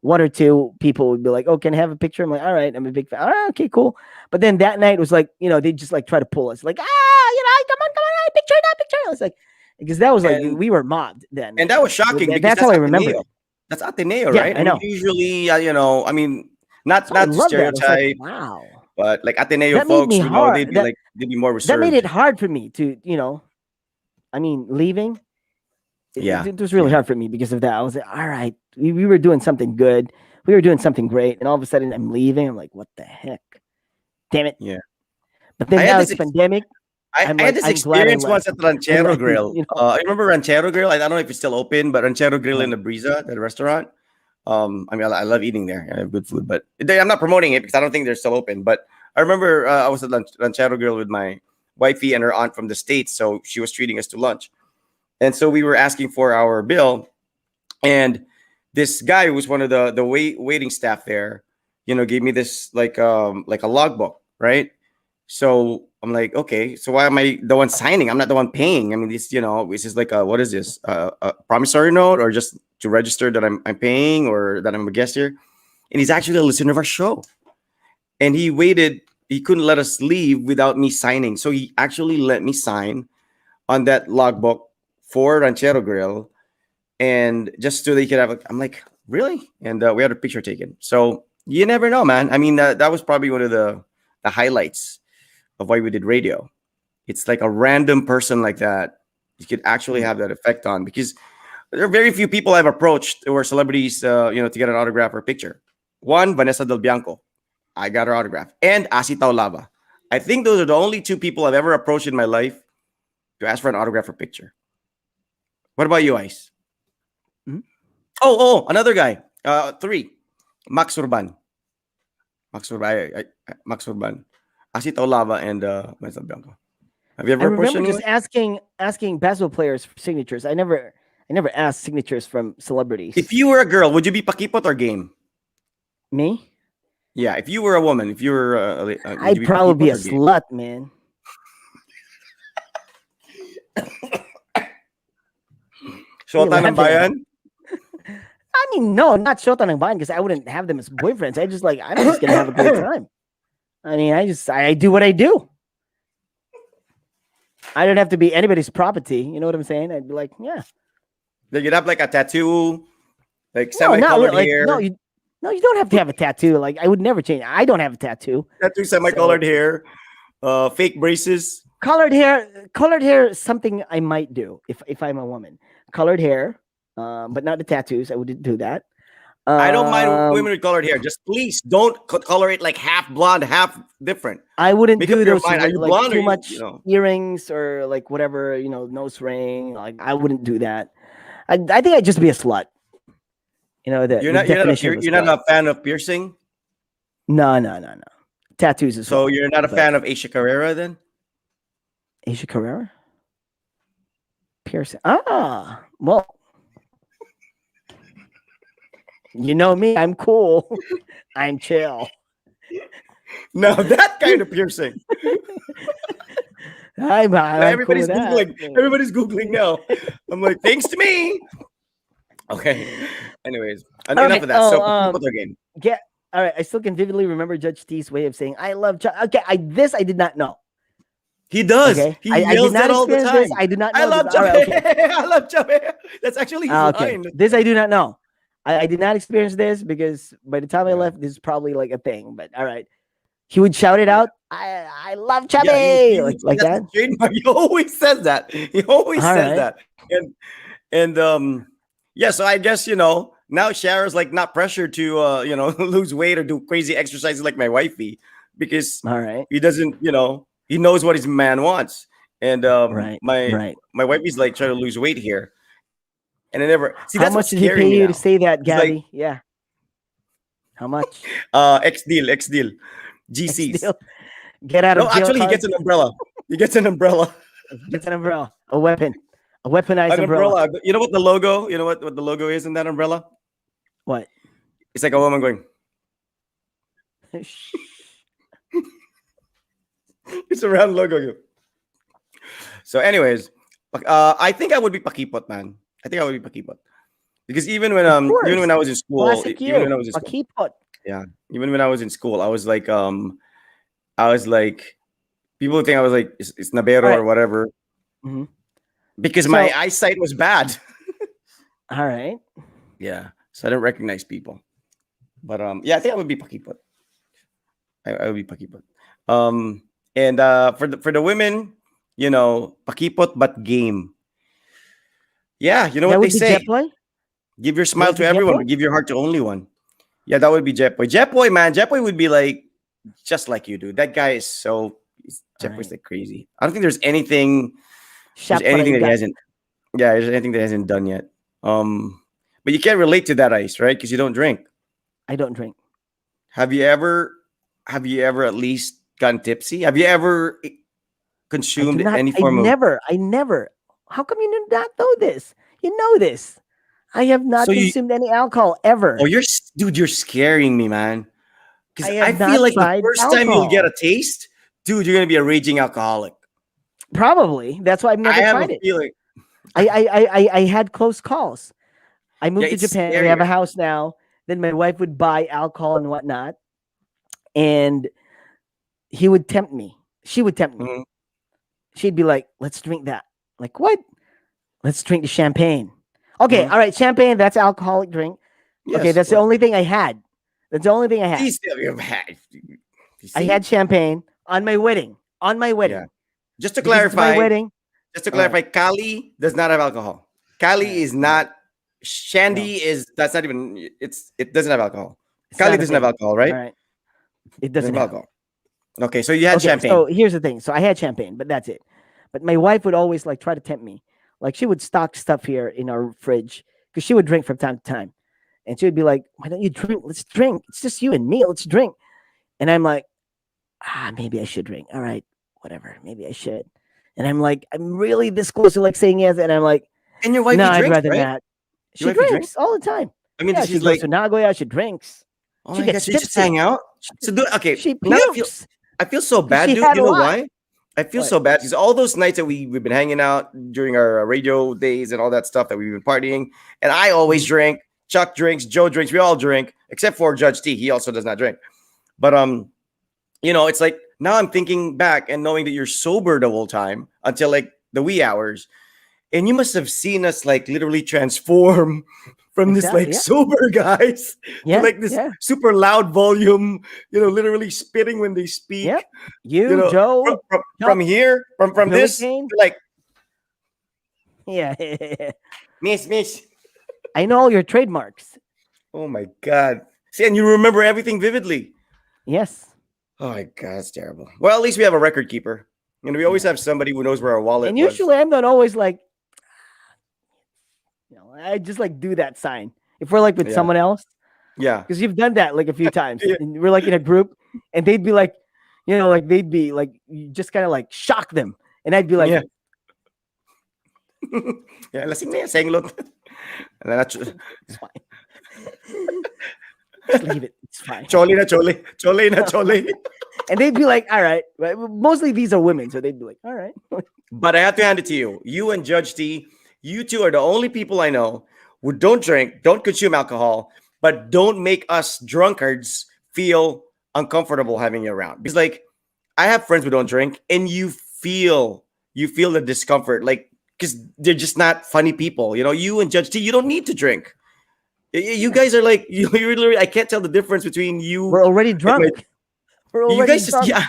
one or two people would be like, oh, can I have a picture? I'm like, all right, I'm a big fan. All right, okay, cool. But then that night was like, they just like try to pull us, like, come on, picture, not picture. I was like, because that was like And we were mobbed then. and that was shocking because That's how I remember Ateneo. it. That's Ateneo, Yeah, right? I I mean, know. usually, I mean, not So I to love that. I was like, stereotype, wow. but like Ateneo That made folks, me hard. they'd be more That made reserved. it hard for me to, I mean, leaving. Yeah, It was really yeah, hard for me because of that. I was like, all right, we were doing something good. We were doing something great. And all of a sudden I'm leaving. I'm like, what the heck? Damn it. yeah. But then I had now this. it's pandemic. I I'm had like, this I'm glad I experience once left. at Ranchero And Grill. I remember Ranchero Grill. I don't know if it's still open, but Ranchero Grill in the Brisa, that restaurant. I mean, I love eating there. I have good food, but I'm not promoting it because I don't think they're still open. But I remember I was at Ranchero Grill with my wifey and her aunt from the States, so she was treating us to lunch, and so we were asking for our bill, and this guy who was one of the waiting staff there, gave me this like a logbook, right? So I'm like, okay, so why am I the one signing? I'm not the one paying. I mean, this is like what is this? A promissory note, or just to register that I'm paying or that I'm a guest here? And he's actually a listener of our show. And he waited. He couldn't let us leave without me signing. So he actually let me sign on that logbook for Ranchero Grill, and just so they could have. I'm like, really? And we had a picture taken. So you never know, man. I mean, that was probably one of the highlights of why we did radio. It's like a random person like that you could actually have that effect on, because there are very few people I've approached who are celebrities, to get an autograph or a picture. One, Vanessa Del Bianco. I got her autograph. And Asi Taulava. I think those are the only two people I've ever approached in my life to ask for an autograph or picture. What about you, Ice? Hmm? Another guy. Three. Max Urban. Max Urban. Asi Taulava and Vanessa Del Bianco. Have you I ever approached remember anyone? just asking basketball players for signatures. I never asked signatures from celebrities. If you were a girl, would you be Pakipot or game? Me, Yeah, if you were a woman, if you were, would I'd you be probably be Pakipot a or game? slut, man. What are you Shota ng laughing at? bayan? I mean, no, not Shota ng Bayan, because I wouldn't have them as boyfriends. I'm just gonna have a great time. I mean, I do what I do. I don't have to be anybody's property. You know what I'm saying? I'd be like, yeah. They could have like a tattoo, like No, not semi-colored really. Like, hair, no, you don't have to have a tattoo. Like, I would never change. I don't have a tattoo. semi-colored hair, fake braces. Colored hair is something I might do if I'm a woman. Colored hair, but not the tattoos. I wouldn't do that. I don't mind Um, women with colored hair. Just please don't color it like half blonde, half different. I wouldn't Make do up your those mind. Are you like blonde or too you, much earrings or like whatever, nose ring. Like I wouldn't do that. I think I'd just be a slut. The definition of a you're slut. not a fan of piercing? No. Tattoos as So well. you're not a but- fan of Aisha Carrera then? Asia Carrera? Piercing. Ah, well, you know me. I'm cool. I'm chill. No, that kind of piercing. I'm cool Everybody's with that. googling. Everybody's googling now. I'm like, thanks to me. Okay. Anyways, enough right, of that. So, oh, Pakipot game. Yeah. All right. I still can vividly remember Judge T's way of saying, "I love." Okay. I did not know. He does. Okay. He I did yells not that all the experience time. this. I did not know I love this. All right, okay. Chabe. I love Chabe. That's actually his Okay. line. This I do not know. I did not experience this because by the time I Yeah. left, this is probably like a thing. But all right. He would shout it out. I love Chabe. Yeah, he would, like that's that. his trademark. He always says that. He always All says right. that. And yeah, so I guess now Shara's like not pressured to lose weight or do crazy exercises like my wifey, because All right. he doesn't, he knows what his man wants. And Right. my Right. my wifey's like trying to lose weight here. And I never see How that's much what's did he scaring pay me you now. to say that, He's like, Gabby? Yeah. How much? X deal. GCs. Still get out No, of jail actually he card. gets an umbrella. He gets an umbrella. Gets an umbrella, a weapon, a weaponized An umbrella. umbrella. You know what the logo? You know what the logo is in that umbrella? What? It's like a woman going. It's a round logo. So, anyways, I think I would be Pakipot, man. I think I would be Pakipot, because even when I was in school, Classic even when I you. was in A school, keep-pot. yeah, even when I was in school, I was like, people would think I was like, it's Nabero All right. or whatever, Mhm. because So- my eyesight was bad. All right. Yeah, so I didn't recognize people. But yeah, I think I would be Pakipot. I would be Pakipot. And for the women, Pakipot but game. Yeah, you know That what they would be say. Jetboy? Give your smile would to be everyone, Jetboy? but give your heart to only one. Yeah, that would be Jetboy. Jetboy, man, Jetboy would be like just like you, dude. That guy is Jetboy's Right. like crazy. I don't think there's anything Shot that he got. hasn't. Yeah, there's anything that he hasn't done yet. But you can't relate to that, Ice, right? Because you don't drink. I don't drink. Have you ever have you ever at least gotten tipsy? Have you ever I do consumed not. any I form of never. I never. How come you do not know this? You know this. I have so not you consumed any alcohol oh ever. dude, you're scaring me, man. I Because I have feel not like the tried first time you'll get a alcohol. taste, dude, you're gonna be a raging alcoholic. Probably. That's why I've I never have a tried it. feeling. I had close calls. I Yeah, moved to it's Japan. We have a scarier. house now. Then my wife would buy alcohol and whatnot, and he would tempt me. She would tempt me. Mhm, She'd be like, "Let's drink that." Like what? Let's drink the champagne. Okay, mhm. all right, champagne. That's alcoholic drink. Okay, Yes, of that's the course. only thing I had. That's the only thing I had. See, still, you've had. You I see? had champagne on my wedding. On my Yeah. wedding, Just to because it's my clarify, wedding. just to All right, clarify, Kali does not have alcohol. all Kali right, is all right. not. No, Shandy is that's not even. It doesn't have alcohol. it's Kali not a doesn't have thing. alcohol, All right? right, it Doesn't doesn't have have. alcohol. Okay, so you had Okay, champagne. so here's the thing. So I had champagne, but that's it. But my wife would always like try to tempt me. Like she would stock stuff here in our fridge because she would drink from time to time, and she would be like, "Why don't you drink? Let's drink. It's just you and me. Let's drink." And I'm like, maybe I should drink. All right, whatever. Maybe I should. And I'm like, I'm really this close to like saying yes, and I'm like, And your no, wifey I'd drinks, rather right? not. Your She wifey drinks. drinks all the time. I mean, Yeah, she she's goes like, to Nagoya. She drinks. oh She my gosh, gets you just hang tipsy. out. So do okay. She Now pukes I feel so because bad, she dude. had You a know lot. why? I feel What? so bad because all those nights that we've been hanging out during our radio days and all that stuff that we've been partying, and I always Mhm. drink. Chuck drinks, Joe drinks, we all drink, except for Judge T. He also does not drink. But it's like now I'm thinking back and knowing that you're sober the whole time until like the wee hours, and you must have seen us like literally transform from this Exactly. like Yeah. sober guys to Yeah. like this Yeah. super loud volume, literally spitting when they Yeah. speak. You You, know, from Joe, from, Chuck, from here, from this, Hurricane. like Yeah. miss. I know all your trademarks. Oh my god! See, and you remember everything vividly. Yes. Oh my god, that's terrible. Well, at least we have a record keeper, and we always Yeah. have somebody who knows where our wallet And was. usually I'm not always like, I just like do that sign. If we're like with Yeah, someone else, yeah, because you've done that like a few times. yeah. And we're like in a group and they'd be like, like they'd be like, you just kind of like shock them. And I'd be like, Yeah. Yeah, lasing na yan, sayang lot. it's fine. Just leave it. It's fine. Chole na chole. Chole na chole. And they'd be like, all right. Right? Mostly these are women. So they'd be like, all right. But I have to hand it to you. You and Judge T, you two are the only people I know who don't drink, don't consume alcohol, but don't make us drunkards feel uncomfortable having you around. Because like I have friends who don't drink, and you feel the discomfort, like because they're just not funny people. You and Judge T, you don't need to drink. You Yeah. guys are like you literally. I can't tell the difference between you We're already and my. drunk. We're You already guys just drunk. yeah,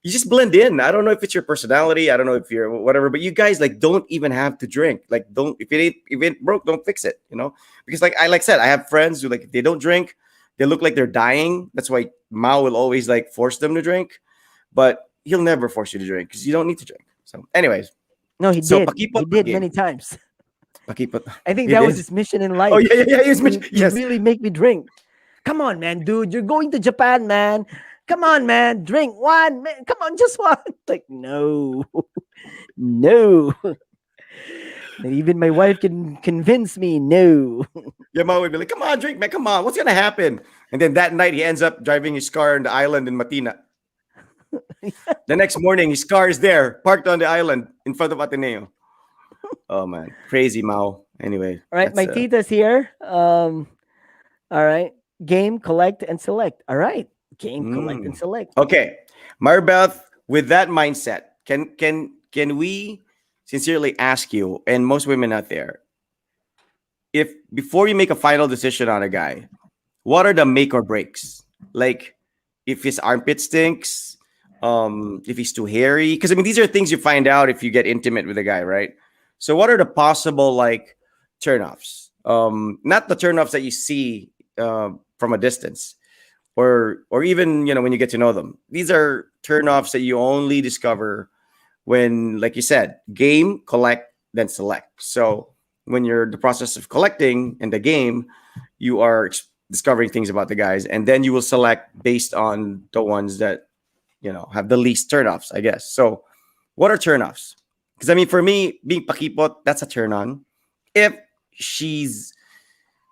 you just blend in. I don't know if it's your personality. I don't know if you're whatever, but you guys like don't even have to drink. Like don't if it ain't broke, don't fix it. Because like I said, I have friends who like if they don't drink, they look like they're dying. That's why Mao will always like force them to drink, but he'll never force you to drink because you don't need to drink. So, anyways, No, he so did. Pakipot He did game. many times. Pakipot. I think He that was did. his mission in Oh life. yeah, yeah, yeah. To Yes. really make me drink. Come on, man, dude. You're going to Japan, man. Come on, man. Drink one. Man. Come on, just one. Like, no. No. And even my wife can convince me, no. Your mom would be like, "Come on, drink, man. Come on. What's gonna happen?" And then that night, he ends up driving his car on the island in Matina. The next morning, his car is there, parked on the island in front of Ateneo. Oh man, crazy Mao. Anyway, All right, my tita's here. All right. Game, collect, and select. All right. Game, collect, and select. Okay, Marbeth. With that mindset, can we sincerely ask you, and most women out there, if before you make a final decision on a guy, what are the make or breaks? Like if his armpit stinks, if he's too hairy. Because I mean, these are things you find out if you get intimate with a guy, right? So what are the possible like turnoffs? Not the turnoffs that you see from a distance, or even when you get to know them. These are turnoffs that you only discover when, like you said, game, collect, then select. So when you're in the process of collecting in the game, you are discovering things about the guys, and then you will select based on the ones that have the least turnoffs, I guess. So, what are turnoffs? Because I mean, for me, being pakipot, that's a turn on. If she's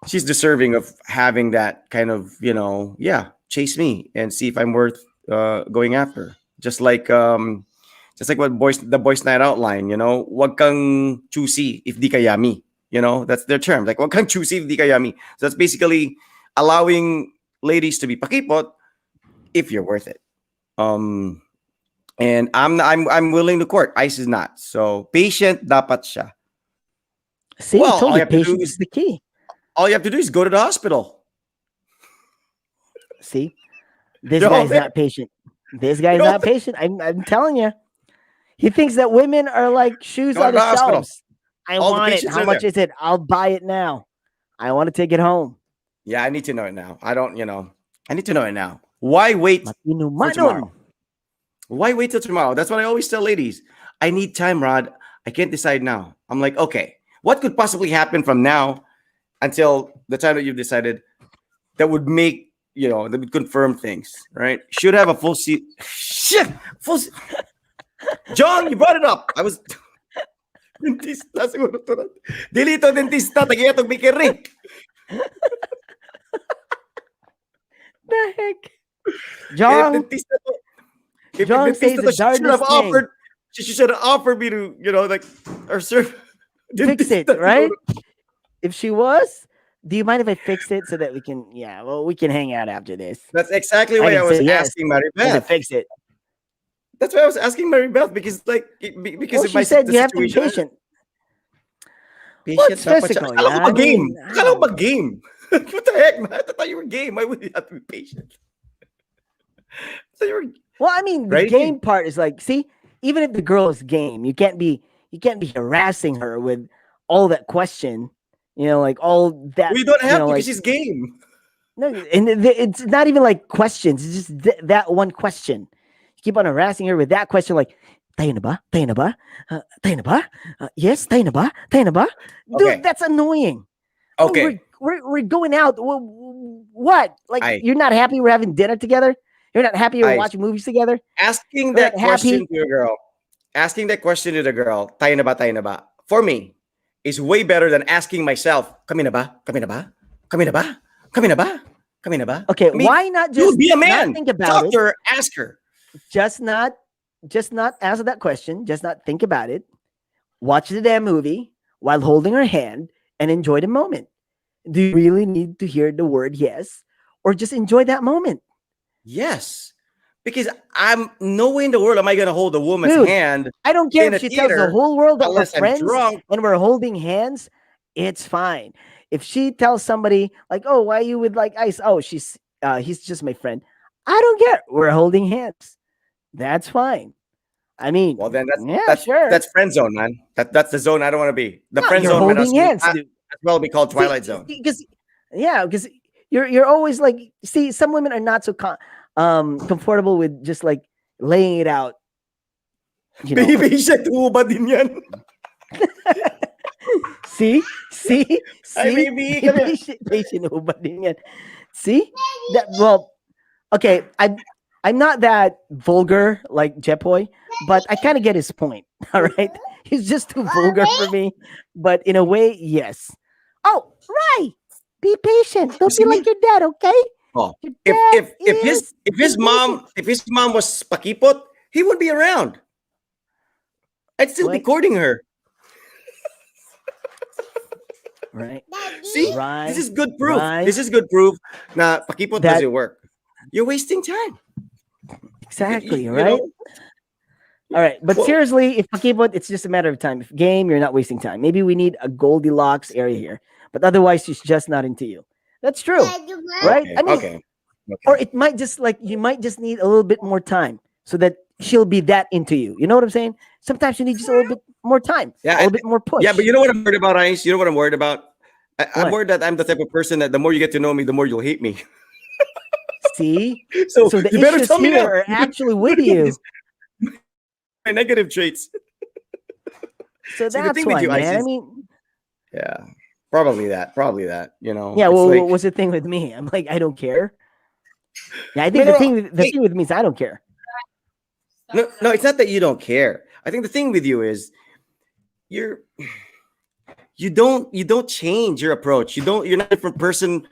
deserving of having that kind of chase me and see if I'm worth going after. Just like what the boys night outline, wag kang choosy if di ka yummy. That's their term. Like wag kang choosy if di ka yummy. So that's basically allowing ladies to be pakipot if you're worth it. And I'm willing to court. Ice is not. So patient dapat siya. See, Well, I told you, patience is the key. All you have to do is go to the hospital. See, this guy's not patient. This guy's not patient. I'm telling you. He thinks that women are like shoes on the shelves. I want it. How much is it? I'll buy it now. I want to take it home. Yeah, I need to know it now. I need to know it now. Why wait till tomorrow? Why wait till tomorrow? That's what I always tell ladies. I need time, Rod. I can't decide now. I'm like, okay, what could possibly happen from now until the time that you've decided that would make, that would confirm things, right? Should have a full seat. Shit! John, you brought it up. I was... Dentista siguro to. Dilito dentista, tagayatog bikiri. The heck? John says the darndest thing. She should have offered me to, or serve. Fix it, right? If she was, do you mind if I fix it so that we can, we can hang out after this? That's exactly why I was asking Maribeth. Fix it. That's why I was asking Maribeth because if she said you have to be patient. What's physical? Akala ko ba game? What the heck, man? I thought you were game. Why would you have to be patient? Well, I mean, the game part is like, see, even if the girl is game, you can't be harassing her with all that question. Like all that. We don't have to because she's game. No, and it's not even like questions. It's just that one question. You keep on harassing her with that question, like, tayo na ba? Tayo na ba? Tayo na ba? Yes, tayo na ba? Tayo na ba? Dude, that's annoying. Okay. We're going out. What? Like, you're not happy we're having dinner together? You're not happy we're watching movies together? Asking that question to a girl, tayo na ba, tayo na ba? For me, is way better than asking myself, kami na ba? Kami na ba? Kami na ba? Kami na ba? Kami na ba? Okay, why not just be a man? Think about Talk to her, ask her. Just not answer that question. Just not think about it. Watch the damn movie while holding her hand and enjoy the moment. Do you really need to hear the word yes, or just enjoy that moment? Yes, because I'm no way in the world am I going to hold a woman's hand. I don't care if she tells the whole world that we're friends and we're holding hands. It's fine. If she tells somebody like, "Oh, why are you with like Ice?" Oh, he's just my friend. I don't care. We're holding hands. That's fine. I mean, well, then that's friend zone, man. That's the zone I don't want to be. The friend zone holding hands, as well be called Twilight Zone. Because you're always like, see, some women are not so comfortable with just like laying it out. Baby, siya tuba din yan. See? Baby, See? Okay, I'm not that vulgar like Jepoy, but I kind of get his point. All right. He's just too vulgar for me. But in a way, yes. Oh, right. Be patient. Don't be like your dad, okay? Oh, if his mom was pakipot, he would be around. I'd still be courting her. Right. See? Right. This is good proof. Right. This is good proof. Now, pakipot doesn't work. You're wasting time. Exactly, right? All right. But seriously, if pakipot, it's just a matter of time. If game, you're not wasting time. Maybe we need a Goldilocks area here. But otherwise, she's just not into you. That's true. Right? Okay, I mean, okay. Or it might just like, you might just need a little bit more time so that she'll be that into you. You know what I'm saying? Sometimes you need just a little bit more time. A little bit more push. Yeah, but you know what I'm worried about, Ice? You know what I'm worried about? I'm worried that I'm the type of person that the more you get to know me, the more you'll hate me. See? So the you better issues tell me here now. are actually with you. My negative traits. So that's why, man. I mean, Yeah, probably that. Probably that. You know, Yeah, it's well, like what's the thing with me? I'm like, I don't care. Yeah, I no, think no, no. the thing with me is I don't care. No, no, it's not that you don't care. I think the thing with you is you're you don't change your approach. You're not a different person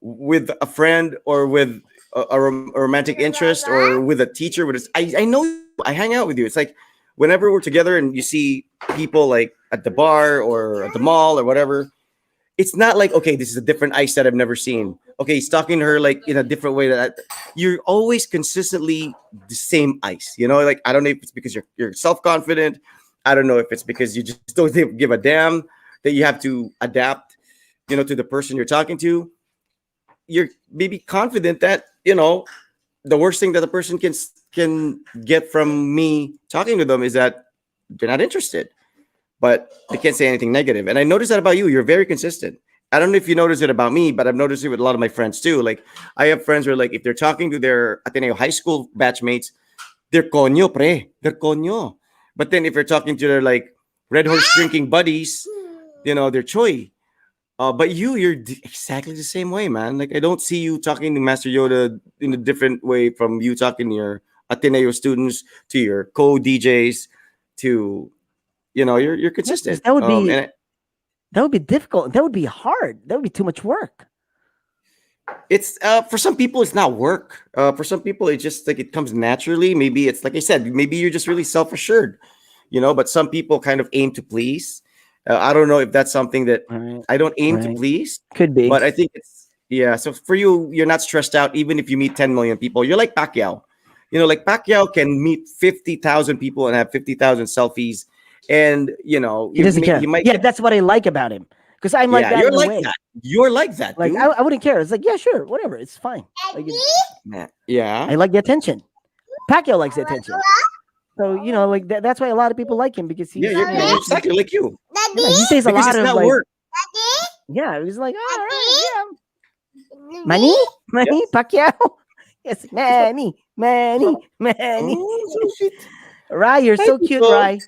with a friend or with a romantic interest or with a teacher. I know you. I hang out with you. It's like whenever we're together and you see people like at the bar or at the mall or whatever, it's not like okay, this is a different ice that I've never seen. Okay, he's talking to her like in a different way you're always consistently the same ice. You know, like I don't know if it's because you're self confident. I don't know if it's because you just don't give a damn that you have to adapt, to the person you're talking to. You're maybe confident that the worst thing that the person can get from me talking to them is that they're not interested, but they can't say anything negative. And I noticed that about you. You're very consistent. I don't know if you notice it about me, but I've noticed it with a lot of my friends too. Like I have friends where like if they're talking to their Ateneo high school batchmates, they're coño, pre. They're coño. But then if you're talking to their like red horse drinking buddies, they're choy. But you're exactly the same way, man. Like I don't see you talking to Master Yoda in a different way from you talking to your Ateneo students, to your co-DJs, to you're Yeah, because consistent. that would be difficult. That would be hard. That would be too much work. It's for some people it's not work. For some people it's just like it comes naturally. Maybe it's like I said, maybe you're just really self-assured, but some people kind of aim to please. I don't know if that's something that Right. I don't aim to Right. please, Could be. but I think it's yeah. So for you, you're not stressed out even if you meet 10 million people. You're like Pacquiao. Like Pacquiao can meet 50,000 people and have 50,000 selfies, and He doesn't care. he might Yeah, get that's what I like about him. Because I'm like yeah. that You're in a like way. that. You're like that, Like dude. I wouldn't care. It's like, yeah, sure, whatever. It's fine. Like Yeah. I like the attention. Pacquiao likes the attention. So, like that's why a lot of people like him because Yeah, he's, you're exactly like you. he says a Because lot it's of not like, work. yeah, he's like, all right, yeah. Manny? Manny? Yes. Pacquiao? Yes, Manny. Manny. Manny. Oh, so sweet. Rai, you're Hi, so cute, Tito. Rai.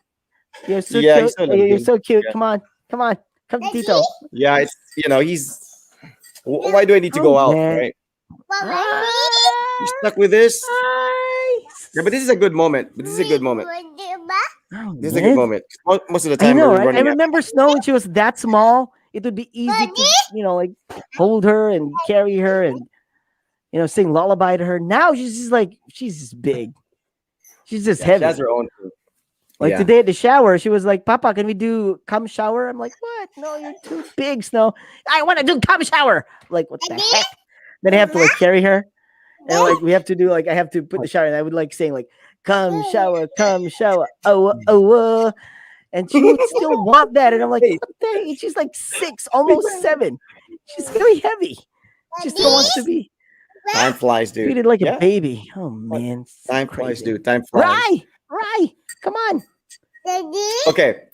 You're so Yeah, he's cute. so You're lovely. so cute. Yeah. Come on. Come on. Come to Tito. Yeah, it's he's. Why do I need to Oh, go out? man. Right? You Rai. stuck with this? Rai. Yeah, but this is a good moment. But this is a good moment. Oh, This is a good man. moment. Most of the I time know, we're right? I running out. remember Snow when she was that small. It would be easy to, like hold her and carry her and, sing lullaby to her. Now she's just like, she's just big. She's just Yeah, she heavy. has her own. Like Yeah. today at the shower, she was like, Papa, can we do cum shower? I'm like, what? No, you're too big, Snow. I want to do cum shower. I'm like, what the heck? Then I have to like carry her. And like we have to do like I have to put the shower and I would like saying like come shower, oh oh and she would still want that. And I'm like, Hey, what the heck? She's like 6, almost 7. She's very heavy. She still wants to be time flies, dude. treated like a Yeah, baby. Oh man. time flies, Crazy. dude. Time flies. Rai, come on. Okay.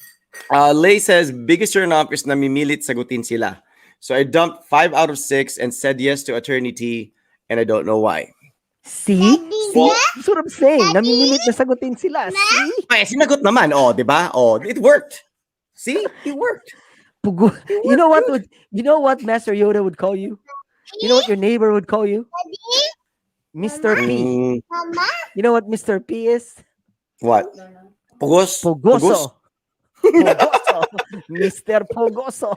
Lay says, biggest turn off is namimilit sagutin sila. So I dumped 5 out of 6 and said yes to Attorney T, and I don't know why. See? That's what I'm saying. Namimilit na sagutin sila. See? Ay, sinagot naman. Oh, di ba? Oh, it worked. See? It worked. Pugo. You know what Master Yoda would call you? You know what your neighbor would call you? Mr. P. You know what Mr. P is? What? Pugos? Pogoso. Pogoso. Mr. Pogoso.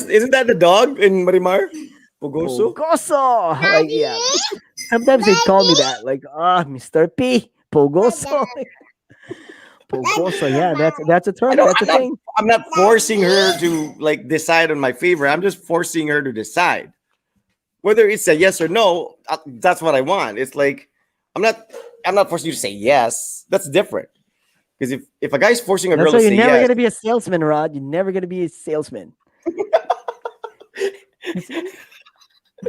Isn't that the dog in Marimar? Pogoso? Pogoso. Like, yeah. Sometimes they call me that. Like, Mr. P. Pogoso. Pogoso. Yeah, that's a term. That's a thing. I'm not forcing her to like decide on my favor. I'm just forcing her to decide. Whether it's a yes or no, that's what I want. It's like I'm not forcing you to say yes. That's different. Because if a guy's forcing a That's girl why to you're say never yes, gonna be a salesman, Rod. You're never gonna be a salesman.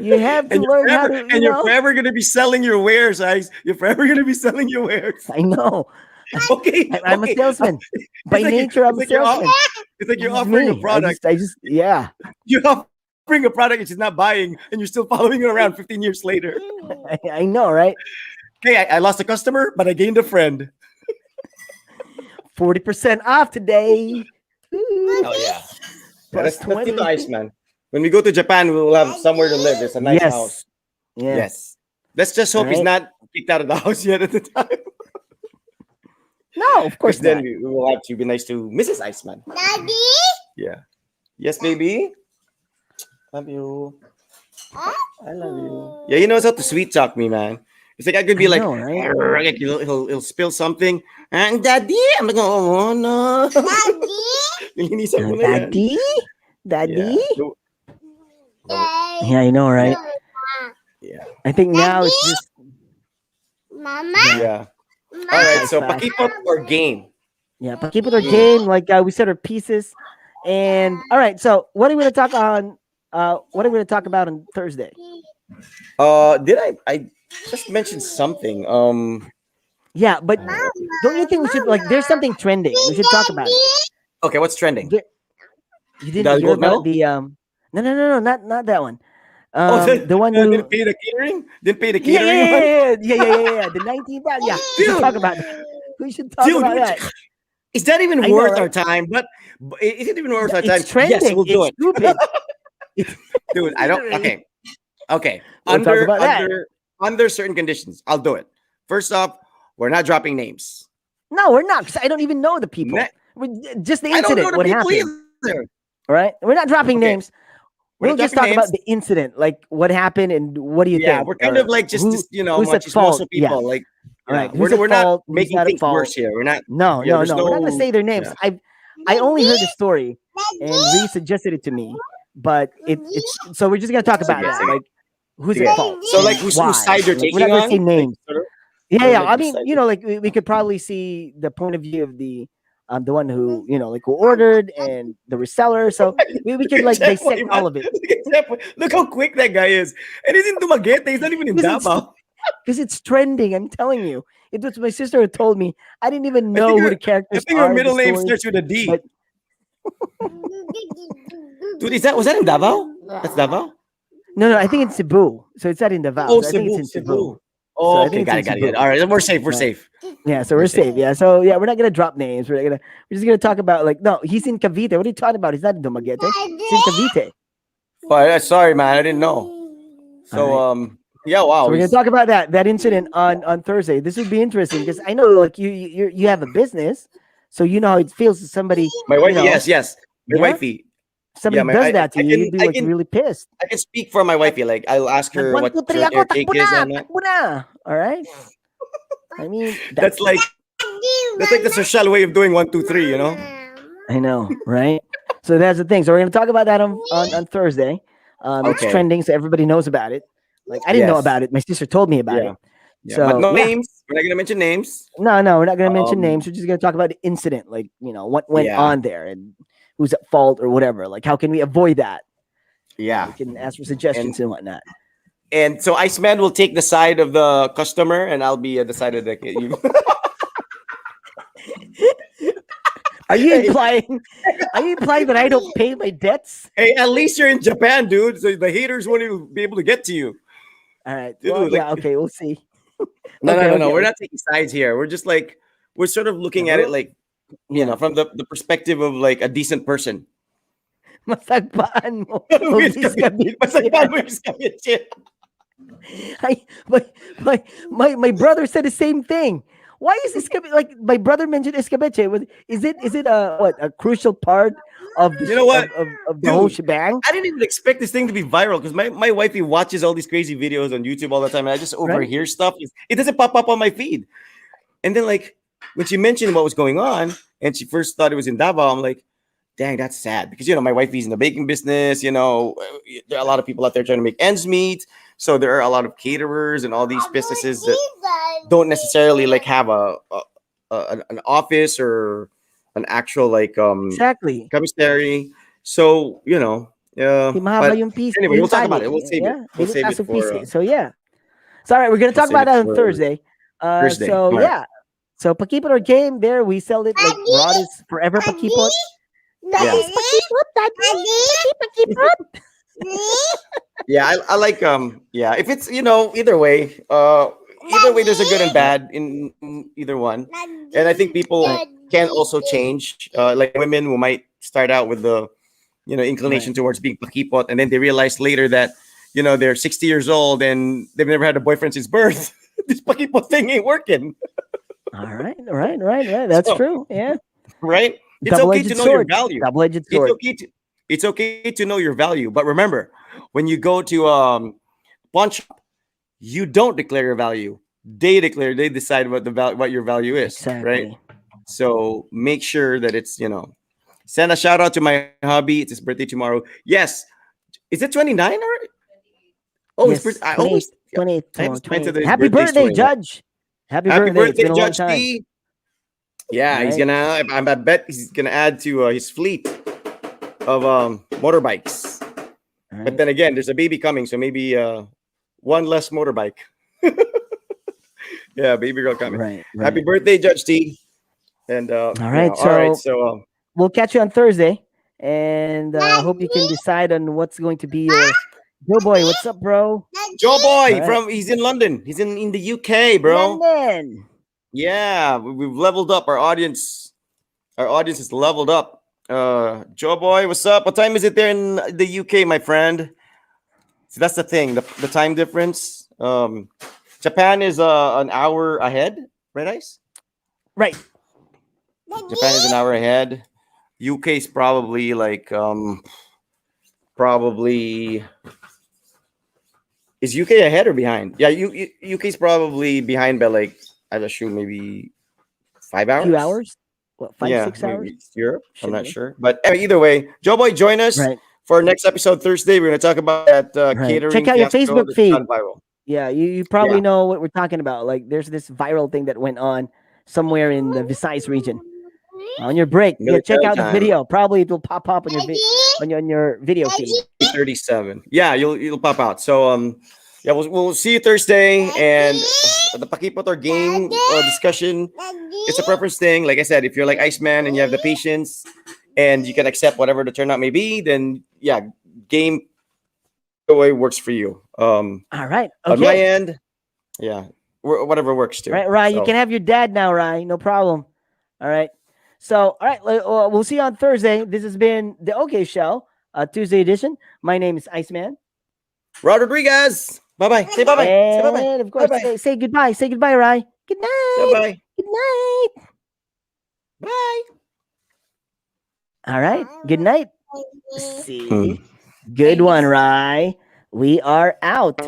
You have to learn how to. you're forever gonna be selling your wares, guys. You're forever gonna be selling your wares. I know. Okay, I'm a salesman. By nature, I'm a salesman. It's like you're This is offering a me. product. Yeah. You're offering a product and she's not buying, and you're still following her around 15 years later. I know, right? Okay, I lost a customer, but I gained a friend. 40% off today. Oh yeah. Yeah, plus that's Tito 20. Iceman. When we go to Japan, we will have somewhere to live. It's a nice house. Yes. Yeah. Yes. Let's just All hope he's right. not kicked out of the house yet at the time. No, of Because course then not. we will have to be nice to Mrs. Iceman. Daddy? Yeah. Yes, baby. Love you. I love you. Yeah, he knows how to sweet talk me, man. It's like I could be I like, know, right? like he'll spill something. And daddy, I'm like, oh no. Daddy? Nilinisan ko na yan. Daddy? Daddy? Yeah. So, Yeah, I know, right? yeah. I think now Daddy? it's just Mama? yeah. Yeah. Mama? All right. Fast, So fast. pakipot or game? Yeah, but keep it our game. Like we said, our pieces. And all right, so what are we gonna talk on? What are we gonna talk about on Thursday? Did I just mentioned something? Yeah, but don't you think we should like? There's something trending. We should talk about it. Okay, what's trending? There- You didn't The hear gold medal? about the No, not that one. Oh, The one who didn't pay the catering? Didn't pay the yeah catering one? the 19,000. Yeah, we should Dude, talk about that. We should talk dude, about that. is that even I know, worth right? our time? But is it even worth our time? It's trending. Yes, we'll do It's it. stupid. It's Dude, I don't. literally- Okay. We'll talk about that. Under certain conditions, I'll do it. First off, we're not dropping names. No, we're not. 'Cause I don't even know the people. Ne- Just the I don't know incident. the What people happened? either. All right, we're not dropping Okay. names. We're We'll not just talk dropping about names. the incident, like what happened and what do you Yeah, think? we're kind Or of like just who- this, you know, who's at machismoso fault? Yeah. people. Like, All right, yeah, who's at we're not fault? Who's making not at things fault? worse here. We're not. No, Yeah, no, there's no. We're not going to no- say their names. yeah. I only heard the story, and Ree suggested it to me, but it's so we're just going to talk about that, like who's Yeah. at fault. So, like, and whose why. side you're Like, taking we're not going on? to say names. Like, sort of? Yeah, Or yeah. like I whose mean, side you know, like we could probably see the point of view of the one who like who ordered and the reseller. So we could like Except dissect for- all of it Look how quick that guy is. And he's in Dumaguete. He's not even in Because it's- Davao. because it's trending. I'm telling you, it was my sister who told me. I didn't even I know think who her- the I characters think are. her in the middle name story. starts with a D. But- Dude, was that in Davao? That's Davao? No, I think it's Cebu. So it's not in Davao. Oh, So I think it's in Cebu. Cebu. Oh, So I okay, think got it's it, in got it. Cebu. All right, we're safe. We're Right. safe. Yeah, so we're safe. Yeah, so yeah, we're not gonna drop names. We're just gonna talk about like no, he's in Cavite. What are you talking about? He's not in Dumaguete. He's in Cavite. Oh, sorry, man. I didn't know. So, All yeah, wow. So we're gonna talk about that incident on Thursday. This would be interesting because I know like you have a business, so you know how it feels to somebody. My wife, you know, yes. My Yeah? wifey. Somebody Yeah, does that to I you, can- you'd be I like can- really pissed. I can speak for my wifey. Like, I'll ask her One, what two, three, her ako, take takbo is na, on that. takbo na. All right. I mean, That's like the social way of doing 1, 2, 3. You know. I know, right? So that's the thing. So we're gonna talk about that on Thursday. It's Okay. trending, so everybody knows about it. Like I didn't know Yes. about it. My sister told me about Yeah. it. Yeah, So but no yeah. names. We're not gonna mention names. No, we're not gonna mention Um, names. We're just gonna talk about the incident, like what went Yeah. on there and who's at fault or whatever. Like how can we avoid that? Yeah. We can ask for suggestions and whatnot. And so Iceman will take the side of the customer, and I'll be at the side of the. You. Are you implying? Are you implying that I don't pay my debts? Hey, at least you're in Japan, dude. So the haters won't even be able to get to you. All right. Dude, Well, like- yeah. Okay. We'll see. No. Okay. We're not taking sides here. We're just like we're sort of looking at it like from the perspective of like a decent person. Masagpaan mo. Miss Obis Kabit. kabit Masagpaan yan. mo, Miss Kabit, shit. My brother said the same thing. Why is escabeche like my brother mentioned escabeche? Is it a crucial part of the You know what? of the whole Dude, shebang? I didn't even expect this thing to be viral because my wifey watches all these crazy videos on YouTube all the time, and I just overhear stuff. It doesn't pop up on my feed. And then like when she mentioned what was going on, and she first thought it was in Davao, I'm like, dang, that's sad because my wifey's in the baking business. There are a lot of people out there trying to make ends meet. So there are a lot of caterers and all these businesses that don't necessarily like have an office or an actual like Exactly. commissary. So Di mahaba but yung piece. anyway, yung we'll talk tali. about it. We'll save it. Yeah, We'll save bilis it yung piece for eh. So yeah. So all right, we're gonna talk save about it that on for Thursday. Thursday. So All right. yeah. So Pakipot or game there, we sell it like Rod is forever Pakipot. Yeah. Pakipot, Daddy. Pakipot. Yeah, I like if it's either way there's a good and bad in either one. And I think people can also change, like women who might start out with the inclination Right. towards being pakipot, and then they realize later that they're 60 years old and they've never had a boyfriend since birth. This pakipot thing ain't working. All right. Right. That's So, true. Yeah. right? It's okay to Double-edged know your sword. value. Double-edged It's sword. okay to know your value. But remember, when you go to pawn shop, you don't declare your value. They decide what what your value is, right? Exactly. So make sure that it's send a shout out to my hubby. It's his birthday tomorrow. Yes. Is it 29 already? Oh, his birthday. Yes. I 28. always 28 I tomorrow. haven't meant 28. that his Happy birthday's birthday, 29. Judge. Happy Happy birthday. It's birthday, been a long Judge time. T. Yeah, he's Right. gonna. I bet he's gonna add to his fleet of motorbikes. All But right. then again, there's a baby coming, so maybe one less motorbike. Yeah, baby girl coming. Right. Happy Right. birthday, Judge T. And All right. all right. So So we'll catch you on Thursday, and hope you can decide on what's going to be your. Joe boy, what's up, bro? Joe All Boy right. he's in London. He's in the UK, bro. London. Yeah, we've leveled up our audience. Our audience is leveled up. Joe Boy, what's up? What time is it there in the UK, my friend? So that's the thing, the time difference. Japan is an hour ahead, right, Ice? Right. Japan is an hour ahead. UK is probably like probably is UK ahead or behind? Yeah, UK is probably behind by like I'd assume maybe 5 hours. Few hours. What? Five, Yeah, 6 hours? maybe it's Europe. I'm Should not be. sure, but either way, Joe Boy, join us Right. for our next episode Thursday. We're gonna talk about that Right. Check catering out your fiasco Facebook that's feed. gone viral. Yeah, you Yeah, probably know what we're talking about. Like, there's this viral thing that went on somewhere in the Visayas region. On your break, yeah, check military out the time. video. Probably it will pop up on your on your video feed. 37. Yeah, you'll pop out. So yeah, we'll see you Thursday, and the Pakipot or game discussion. It's a preference thing. Like I said, if you're like Iceman and you have the patience and you can accept whatever the turnout may be, then yeah, game way works for you. All right. On my Okay. end, yeah, whatever works too. Right, Rye. You So can have your dad now, Rye. No problem. All right. So, all right, we'll see you on Thursday. This has been the OK Show, Tuesday edition. My name is Iceman. Rod Rodriguez. Bye bye. Say bye bye. Say bye bye. And of Bye course, bye. say goodbye. Say goodbye, Rye. Good Bye night. bye. Good night. Bye. All right. Good night. Hmm. See. Good one, Rye. We are out.